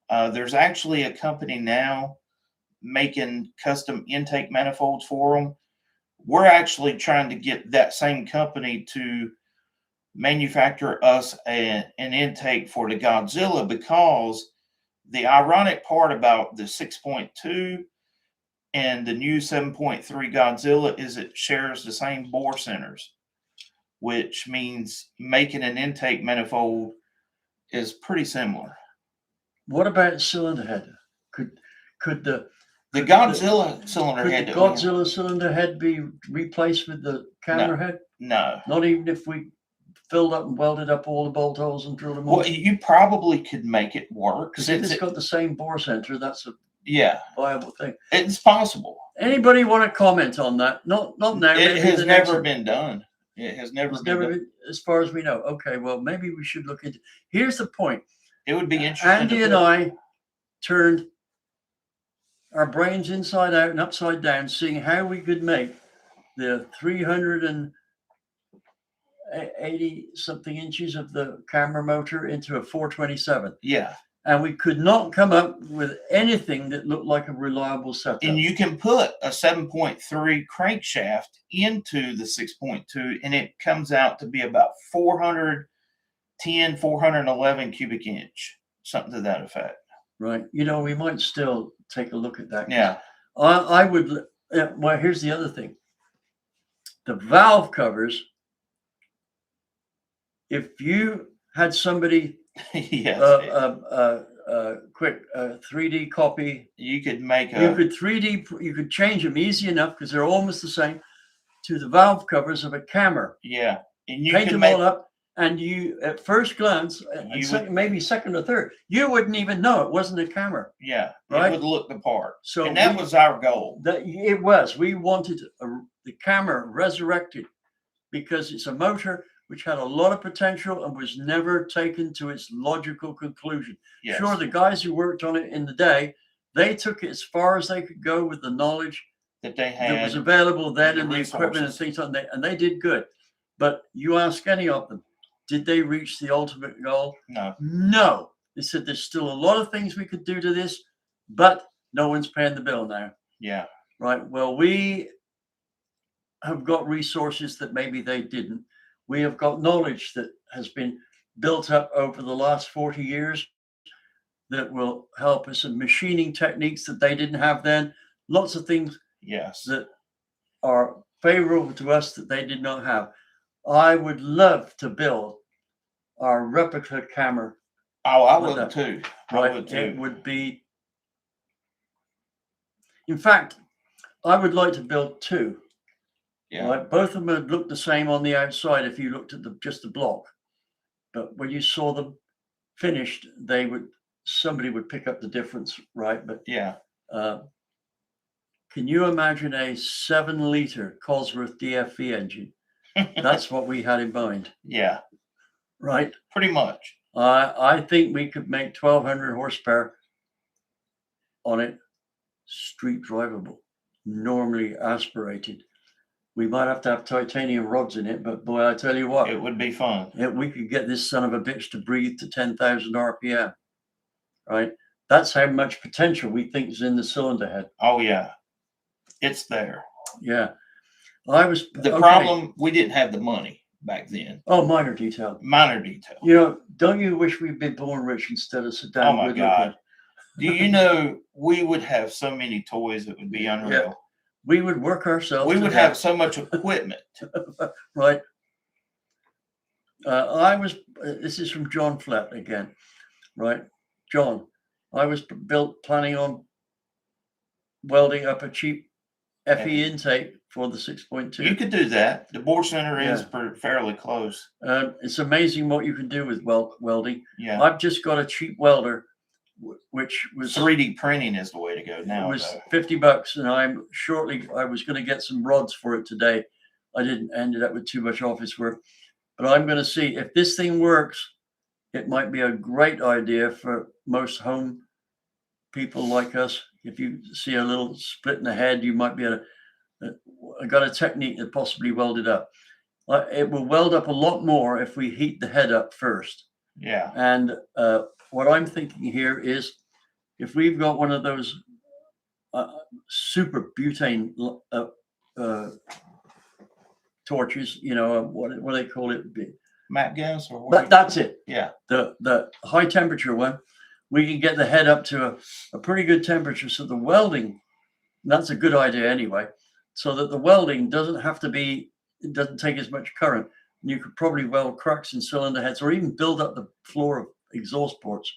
There's actually a company now making custom intake manifolds for them. We're actually trying to get that same company to manufacture us an intake for the Godzilla, because the ironic part about the 6.2 and the new 7.3 Godzilla is it shares the same bore centers, which means making an intake manifold is pretty similar. what about cylinder head? Could the Godzilla cylinder could head the that we- Godzilla cylinder head be replaced with the camera head? No. Not even if we filled up and welded up all the bolt holes and drilled them on? Well, you probably could make it work. Because if it's got the same bore center, that's a Yeah, viable thing. it's possible. Anybody want to comment on that? Not now. It maybe has the next never one. been done. It has never It's been never done. been, as far as we know. Okay, well, maybe we should look into. Here's the point. It would be interesting. Andy to and put- I turned our brains inside out and upside down, seeing how we could make the 380 something inches of the camera motor into a 427. Yeah, And we could not come up with anything that looked like a reliable setup. and you can put a 7.3 crankshaft into the 6.2, and it comes out to be about 410, 411 cubic inch, something to that effect. Right. You know, we might still take a look at that. 'cause Yeah, I would. Well, here's the other thing. The valve covers. If you had somebody yes, quick 3D copy, you could make you a could 3D. You could change them easy enough because they're almost the same to the valve covers of a camera. yeah, and you Paint can them make all up, and you at first glance, and You second, maybe second or third, you wouldn't even know it wasn't a camera. yeah, Right? it would look the part. So And that we- was our goal. That it was. We wanted the camera resurrected because it's a motor which had a lot of potential and was never taken to its logical conclusion. Yes. Sure, the guys who worked on it in the day, they took it as far as they could go with the knowledge that they had. that was available then the and the equipment and resources. things like that, and they did good. But you ask any of them, did they reach the ultimate goal? No. No. They said there's still a lot of things we could do to this, but no one's paying the bill now. Yeah. Right. Well, we have got resources that maybe they didn't. We have got knowledge that has been built up over the last 40 years that will help us, and machining techniques that they didn't have then. Lots of things Yes. that are favorable to us that they did not have. I would love to build our replica camera. Oh, I Like would that. too. I Right. would It too. would be. In fact, I would like to build two. Yeah. Right, both of them would look the same on the outside if you looked at just the block, but when you saw them finished, somebody would pick up the difference, right? But Yeah. can you imagine a 7-liter Cosworth DFV engine? That's what we had in mind, Yeah. right? Pretty much. I think we could make 1,200 horsepower on it, street drivable, normally aspirated. We might have to have titanium rods in it, but boy, I tell you what, It would be fun. we could get this son of a bitch to breathe to 10,000 RPM, right? That's how much potential we think is in the cylinder head. Oh yeah. It's there. Yeah. The The problem, we didn't have the money back then. Oh, minor detail. Minor detail. You know, don't you wish we'd been born rich instead of sit down? Oh my God. Do you know we would have so many toys that would be unreal? We would work ourselves. We to would death. have so much equipment. Right. This is from John Flatt again, right? John, I was planning on welding up a cheap FE intake for the 6.2. You could do that. The bore center is Yeah. fairly close. It's amazing what you can do with welding. Yeah. I've just got a cheap welder which was 3D printing is the way to go it now. was Though. $50, and I was going to get some rods for it today. I didn't ended up with too much office work, but I'm going to see if this thing works. It might be a great idea for most home people like us. If you see a little split in the head, you might be able to. I got a technique that possibly weld it up. It will weld up a lot more if we heat the head up first. Yeah. And what I'm thinking here is, if we've got one of those super butane torches, what do they call it? Matte gas or what? But that's it. Yeah. The high temperature one, we can get the head up to a pretty good temperature. So the welding, that's a good idea anyway, so that the welding doesn't have to be, it doesn't take as much current. You could probably weld cracks in cylinder heads or even build up the floor of exhaust ports.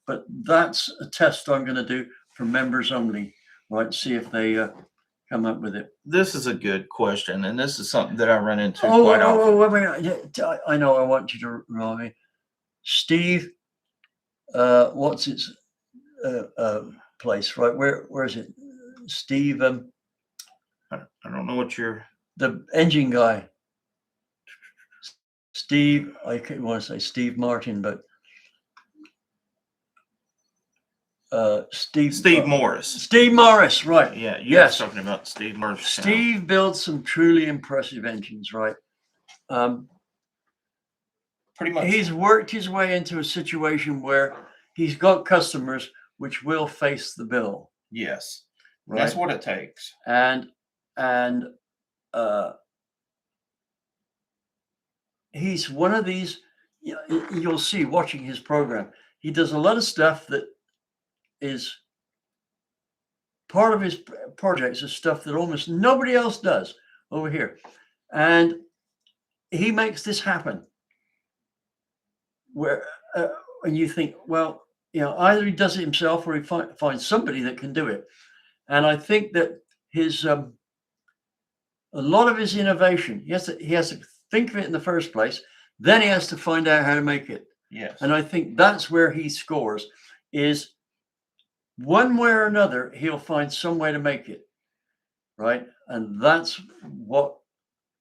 But that's a test I'm going to do for members only, right? See if they come up with it. This is a good question, and this is something that I run into quite often. Oh, wait a minute. I know. I want you to remind me, Steve. What's its place? Right? Where is it, Steve? I don't know what you're. The engine guy. Steve. I want to say Steve Martin, but Steve Morris. Steve Morris, right? Yeah, Yes. talking about Steve Morris. Steve builds some truly impressive engines, right? Pretty much. He's worked his way into a situation where he's got customers which will face the bill. Yes, right? That's what it takes. And he's one of these. You'll see watching his program. He does a lot of stuff that is part of his projects, is stuff that almost nobody else does over here, and he makes this happen. Where and you think, well, either he does it himself or he finds somebody that can do it. And I think that his a lot of his innovation, he has to think of it in the first place, then he has to find out how to make it. Yes. And I think that's where he scores, is one way or another, he'll find some way to make it, right? And that's what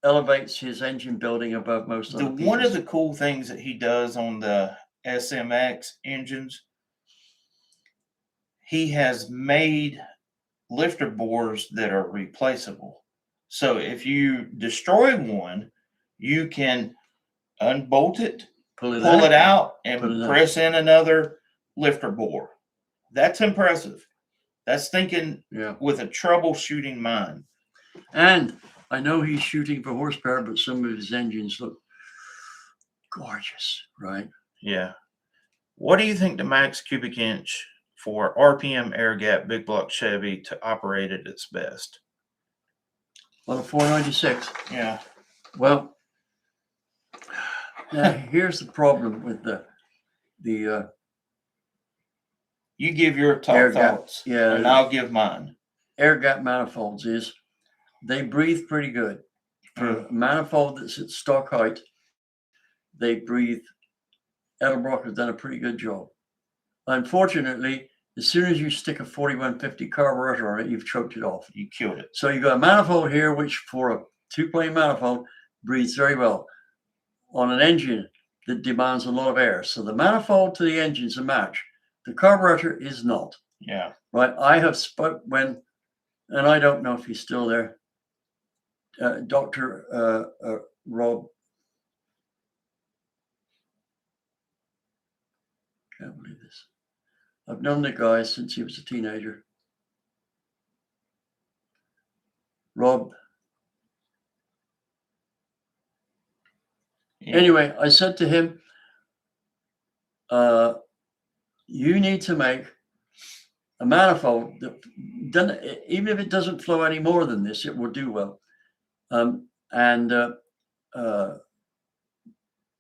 elevates his engine building above most other people's. One of the cool things that he does on the SMX engines, he has made lifter bores that are replaceable. So if you destroy one, you can unbolt it, pull it out, and press in another lifter bore. That's impressive. That's thinking with a troubleshooting mind. And I know he's shooting for horsepower, but some of his engines look gorgeous, right? Yeah. What do you think the max cubic inch for RPM air gap big block Chevy to operate at its best? On a 496. Yeah. Well, now here's the problem with the you give your top thoughts, and I'll give mine. Air gap manifolds is they breathe pretty good. For a manifold that's at stock height, they breathe. Edelbrock has done a pretty good job. Unfortunately, as soon as you stick a 4150 carburetor on it, you've choked it off. You killed it. So you've got a manifold here, which for a two-plane manifold breathes very well on an engine that demands a lot of air. So the manifold to the engine is a match. The carburetor is not. Yeah. Right. I have spoke when, and I don't know if he's still there, Dr. Rob. Can't believe this. I've known the guy since he was a teenager. Rob. Yeah. Anyway, I said to him, you need to make a manifold that even if it doesn't flow any more than this, it will do well.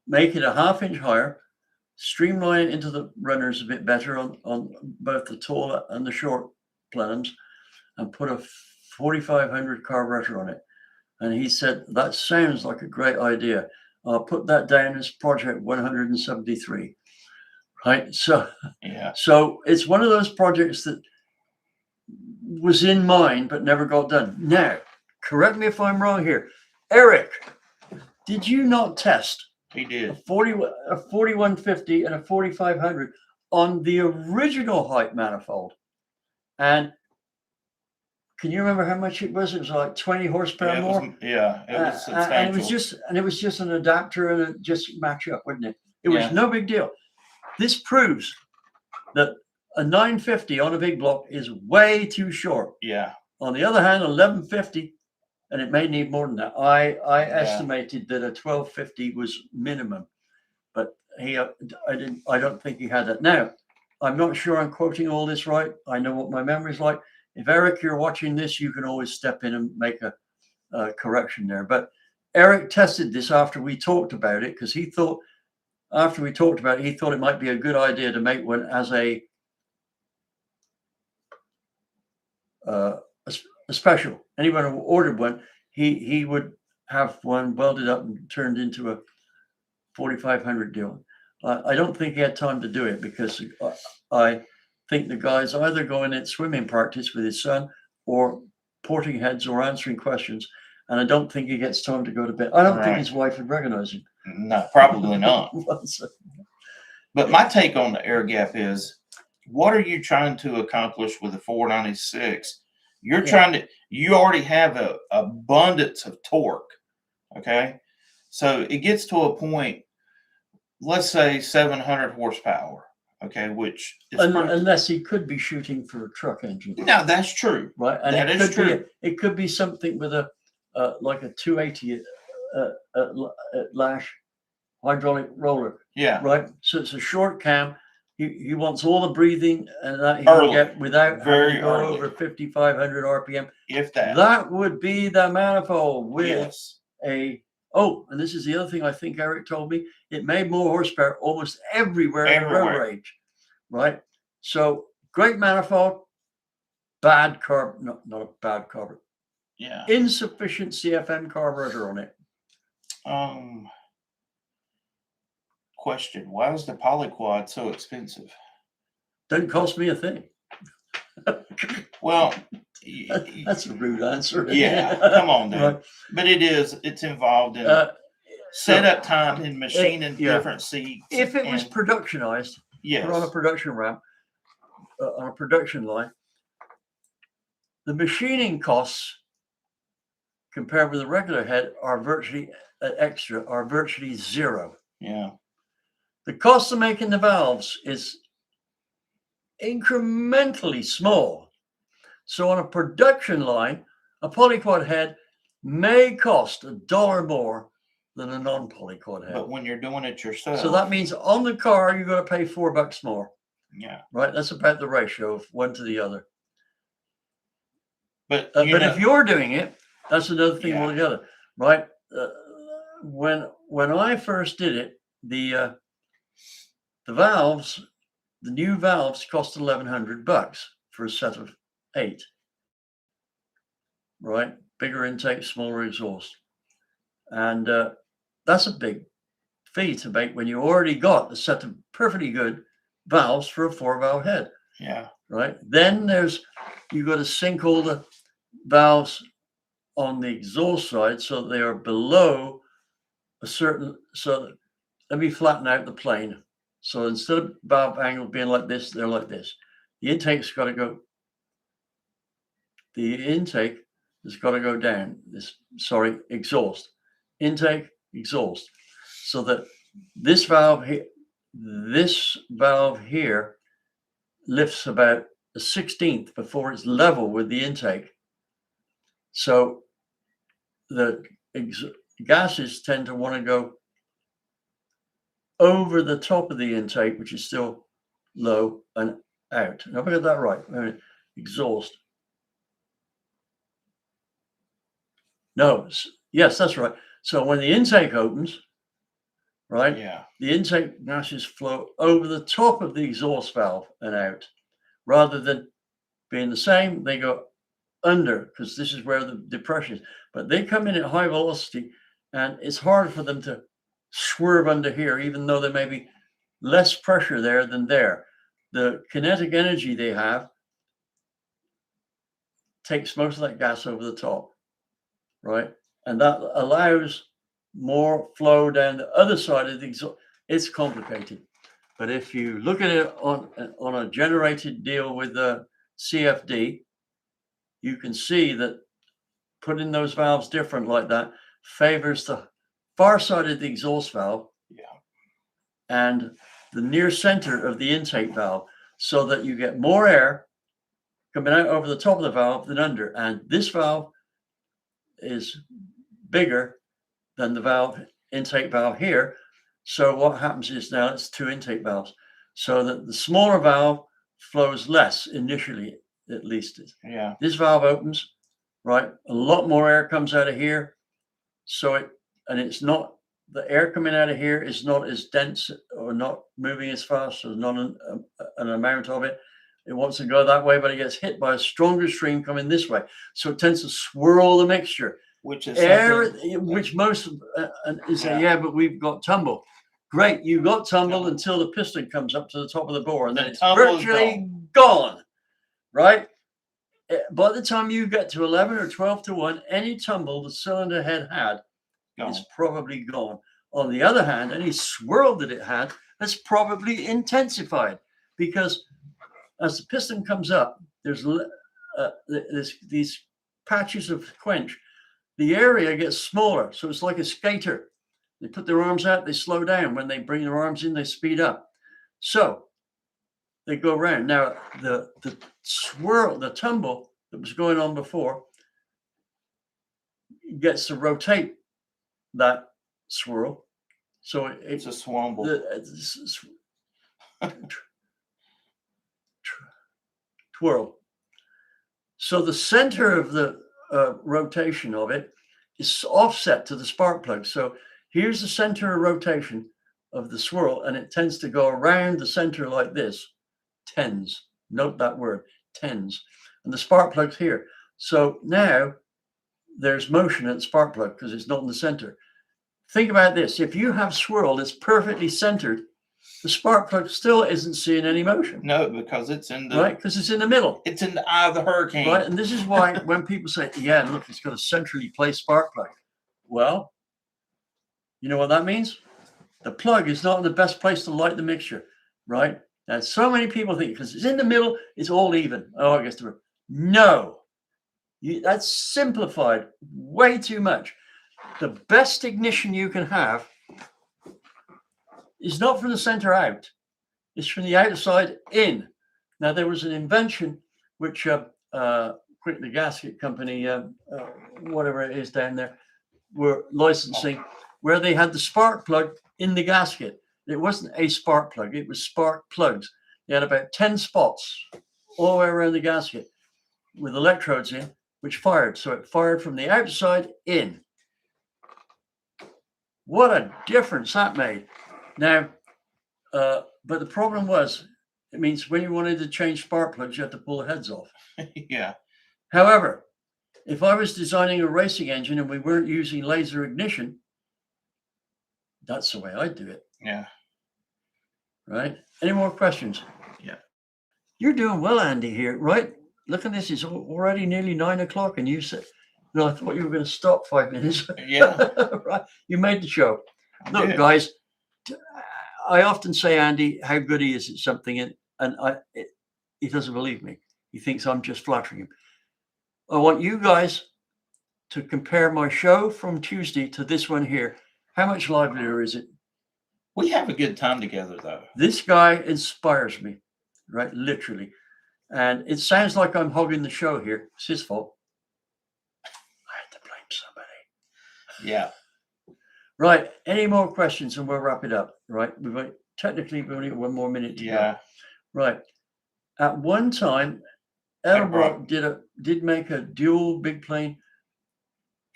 Make it a half-inch higher, streamline it into the runners a bit better on both the tall and the short plans, and put a 4500 carburetor on it. And he said, that sounds like a great idea. I'll put that down as project 173. right? So Yeah. it's one of those projects that was in mind but never got done. Now, correct me if I'm wrong here. Eric, did you not test He a did. 4150 and a 4500 on the original height manifold? And can you remember how much it was? It was like 20 horsepower It more. was, yeah, it was substantial. And it was just an adapter and it just match up, wouldn't it? It was Yeah. no big deal. This proves that a 950 on a big block is way too short. Yeah. On the other hand, 1150, and it may need more than that. I estimated that a 1250 was minimum, but I don't think he had that. Now, I'm not sure I'm quoting all this right. I know what my memory's like. If Eric, you're watching this, you can always step in and make a correction there. But Eric tested this after we talked about it because he thought, after we talked about it, he thought it might be a good idea to make one as a special. Anyone who ordered one, he would have one welded up and turned into a 4500 deal. I don't think he had time to do it because I think the guy's either going at swimming practice with his son or porting heads or answering questions. And I don't think he gets time to go to bed. I don't think his wife would recognize him. No, probably not. But my take on the air gap is, what are you trying to accomplish with a 496? You're trying to, you already have a abundance of torque. Okay. So it gets to a point, let's say 700 horsepower. Okay. Which is unless he could be shooting for a truck engine. No, that's true. Right. And that is true. It could be something with a, like a 280 lash hydraulic roller. Yeah. Right. So it's a short cam. He wants all the breathing and that he can get without having to go over 5,500 RPM. If that. That would be the manifold with Yes. and this is the other thing I think Eric told me. It made more horsepower almost everywhere in the road range. Right. So great manifold, not a bad carburetor. Yeah. Insufficient CFM carburetor on it. Question: why is the polyquad so expensive? Doesn't cost me a thing. Well, that's a rude answer. Yeah, come on, dude. Right. But it's involved in setup time and machining different seats. If it was productionized, yes, put on a production ramp, on a production line, the machining costs compared with the regular head are virtually zero. Yeah. The cost of making the valves is incrementally small. So on a production line, a polyquad head may cost $1 more than a non-polyquad head. But when you're doing it yourself. So that means on the car, you're going to pay $4 more. Yeah. Right? That's about the ratio of one to the other. But if you're doing it, that's another thing altogether. Right? When I first did it, the valves, the new valves cost $1,100 for a set of 8. Right? Bigger intake, smaller exhaust. And that's a big fee to make when you already got a set of perfectly good valves for a 4-valve head. Yeah. Right? Then you got to sink all the valves on the exhaust side so they are below a certain, let me flatten out the plane. So instead of valve angle being like this, they're like this. The intake's got to go. The intake has got to go down. Exhaust. Intake, exhaust. So that this valve here lifts about a 1/16 before it's level with the intake. So the gases tend to want to go over the top of the intake, which is still low, and out. Now, if I got that right, exhaust. No, yes, that's right. So when the intake opens, right? Yeah. The intake gases flow over the top of the exhaust valve and out, rather than being the same. They go under because this is where the depression is. But they come in at high velocity, and it's hard for them to swerve under here, even though they may be less pressure there than there. The kinetic energy they have takes most of that gas over the top, right? And that allows more flow down the other side of the exhaust. It's complicated. But if you look at it on a generated deal with the CFD, you can see that putting those valves different like that favors the far side of the exhaust valve and the near center of the intake valve, so that you get more air coming out over the top of the valve than under. And this valve is bigger than the intake valve here. So what happens is now it's two intake valves, so that the smaller valve flows less initially, at least. Yeah. This valve opens, right? A lot more air comes out of here. So it's not, the air coming out of here is not as dense or not moving as fast. There's not an amount of it. It wants to go that way, but it gets hit by a stronger stream coming this way. So it tends to swirl the mixture. Which is Air, which most you say, yeah, but we've got tumble. Great, you got tumble until the piston comes up to the top of the bore, and then it's virtually gone, right? By the time you get to 11 or 12 to 1, any tumble the cylinder head had is probably gone. On the other hand, any swirl that it had has probably intensified, because as the piston comes up, there's these patches of quench. The area gets smaller, so it's like a skater. They put their arms out, they slow down. When they bring their arms in, they speed up. So they go around. Now, the swirl, the tumble that was going on before gets to rotate that swirl. So it's a swamble. Twirl. So the center of the rotation of it is offset to the spark plug. So here's the center of rotation of the swirl, and it tends to go around the center like this. Tends. Note that word, tends. And the spark plug's here. So now there's motion at the spark plug because it's not in the center. Think about this. If you have swirl that's perfectly centered, the spark plug still isn't seeing any motion. No, because it's in the right, because it's in the middle. It's in the eye of the hurricane. Right, and this is why when people say, "Yeah, look, it's got a centrally placed spark plug," well, you know what that means? The plug is not in the best place to light the mixture, right? And so many people think because it's in the middle, it's all even. Oh, I guess no, that's simplified way too much. The best ignition you can have is not from the center out, it's from the outside in. Now, there was an invention which the gasket company, whatever it is down there, were licensing, where they had the spark plug in the gasket. It wasn't a spark plug, it was spark plugs. They had about 10 spots all the way around the gasket with electrodes in, which fired. So it fired from the outside in. What a difference that made. Now, but the problem was, it means when you wanted to change spark plugs, you had to pull the heads off. Yeah. However, if I was designing a racing engine and we weren't using laser ignition, that's the way I'd do it. Yeah. Right? Any more questions? Yeah. You're doing well, Andy, here, right? Look at this. It's already nearly 9 o'clock and you said, no, I thought you were going to stop 5 minutes. Yeah. Right. You made the show. Look, did. guys, I often say, Andy, how good he is at something, and he doesn't believe me. He thinks I'm just flattering him. I want you guys to compare my show from Tuesday to this one here. How much livelier is it? We have a good time together, though. This guy inspires me, right? Literally. And it sounds like I'm hogging the show here. It's his fault. I had to blame somebody. Yeah. Right. Any more questions and we'll wrap it up, right? We've only got 1 more minute to go. Right. At one time, Edelbrock did make a dual big plane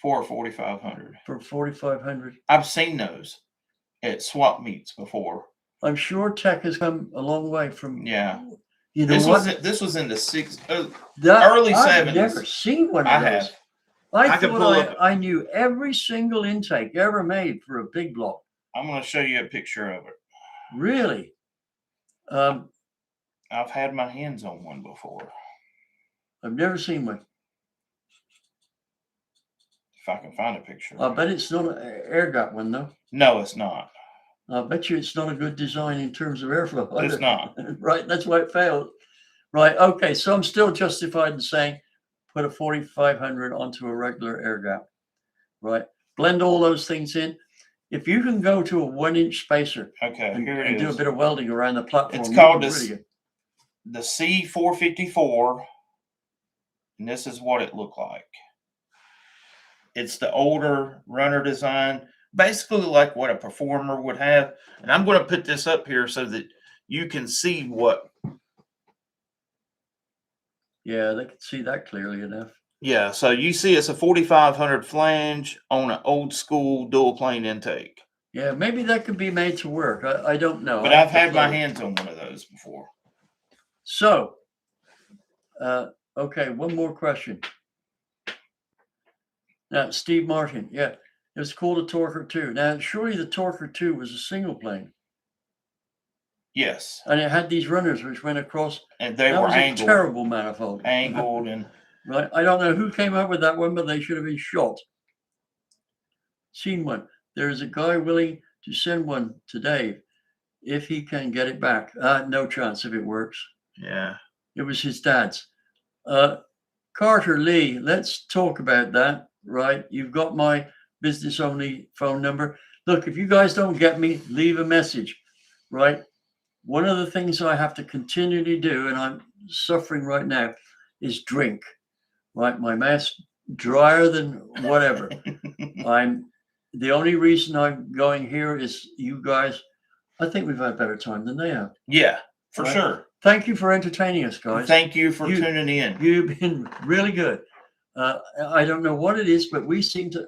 for 4,500. For 4,500. I've seen those at swap meets before. I'm sure tech has come a long way from. Yeah. You know this was in the I've early 70s. never seen one of those. I could pull thought up. I knew every single intake ever made for a big block. I'm going to show you a picture of it. Really? I've had my hands on one before. I've never seen one. If I can find a picture. I bet it's not an air gap one though. No, it's not. I bet you it's not a good design in terms of airflow. It's not. Right, that's why it failed. Right, okay, so I'm still justified in saying put a 4500 onto a regular air gap. Right, blend all those things in. If you can go to a 1-inch spacer Okay, and, here it and do a is. bit of welding around the platform, It's you called can this- really get- The C454, and this is what it looked like. It's the older runner design, basically like what a performer would have. And I'm going to put this up here so that you can see what. Yeah, they can see that clearly enough. Yeah, so you see it's a 4500 flange on an old school dual plane intake. Yeah, maybe that could be made to work. I don't know. But I I've have to had my play. hands on one of those before. So, okay, one more question. Now, Steve Martin, yeah, it's called a Torquer 2. Now, surely the Torquer 2 was a single plane, Yes, and it had these runners which went across. and they That were was a angled, terrible manifold. and Right? I don't know who came up with that one, but they should have been shot. Seen one. There is a guy willing to send one to Dave if he can get it back. No chance if it works. yeah. It was his dad's. Carter Lee, let's talk about that, right? You've got my business only phone number. Look, if you guys don't get me, leave a message, right? One of the things I have to continually do, and I'm suffering right now, is drink, right? My mouth's drier than whatever. The only reason I'm going here is you guys, I think we've had a better time than they have. Yeah, for Right. sure. Thank you for entertaining us, guys. Thank you for You- tuning in. You've been really good. I don't know what it is, but we seem to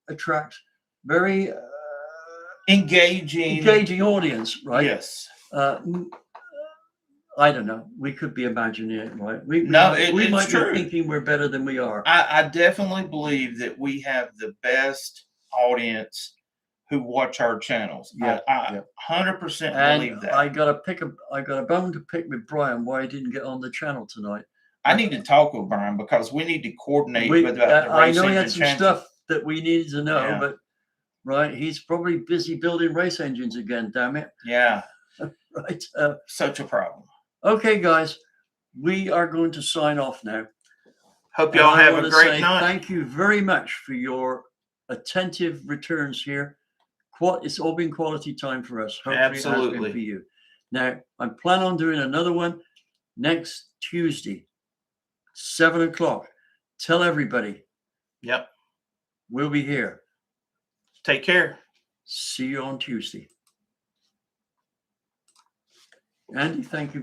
attract very Engaging. engaging audience, right? Yes. I don't know. We could be imagining it, right? We No, we it's might true. be thinking we're better than we are. I definitely believe that we have the best audience who watch our channels. Yeah, I yeah. 100% believe And that. I got a bone to pick with Brian why he didn't get on the channel tonight. I need to talk with Brian because we need to coordinate We, with the I race know he engine had some chancellor. stuff that we needed to know, Yeah. but right, he's probably busy building race engines again. Damn it! Yeah, Right. such a problem. Okay, guys, we are going to sign off now. Hope And y'all I have wanna a great say night. Thank you very much for your attentive returns here. It's all been quality time for us. Hopefully it has been Absolutely. for you. Now, I plan on doing another one next Tuesday, 7 o'clock. Tell everybody Yep. we'll be here. Take care. See you on Tuesday. Andy, thank you very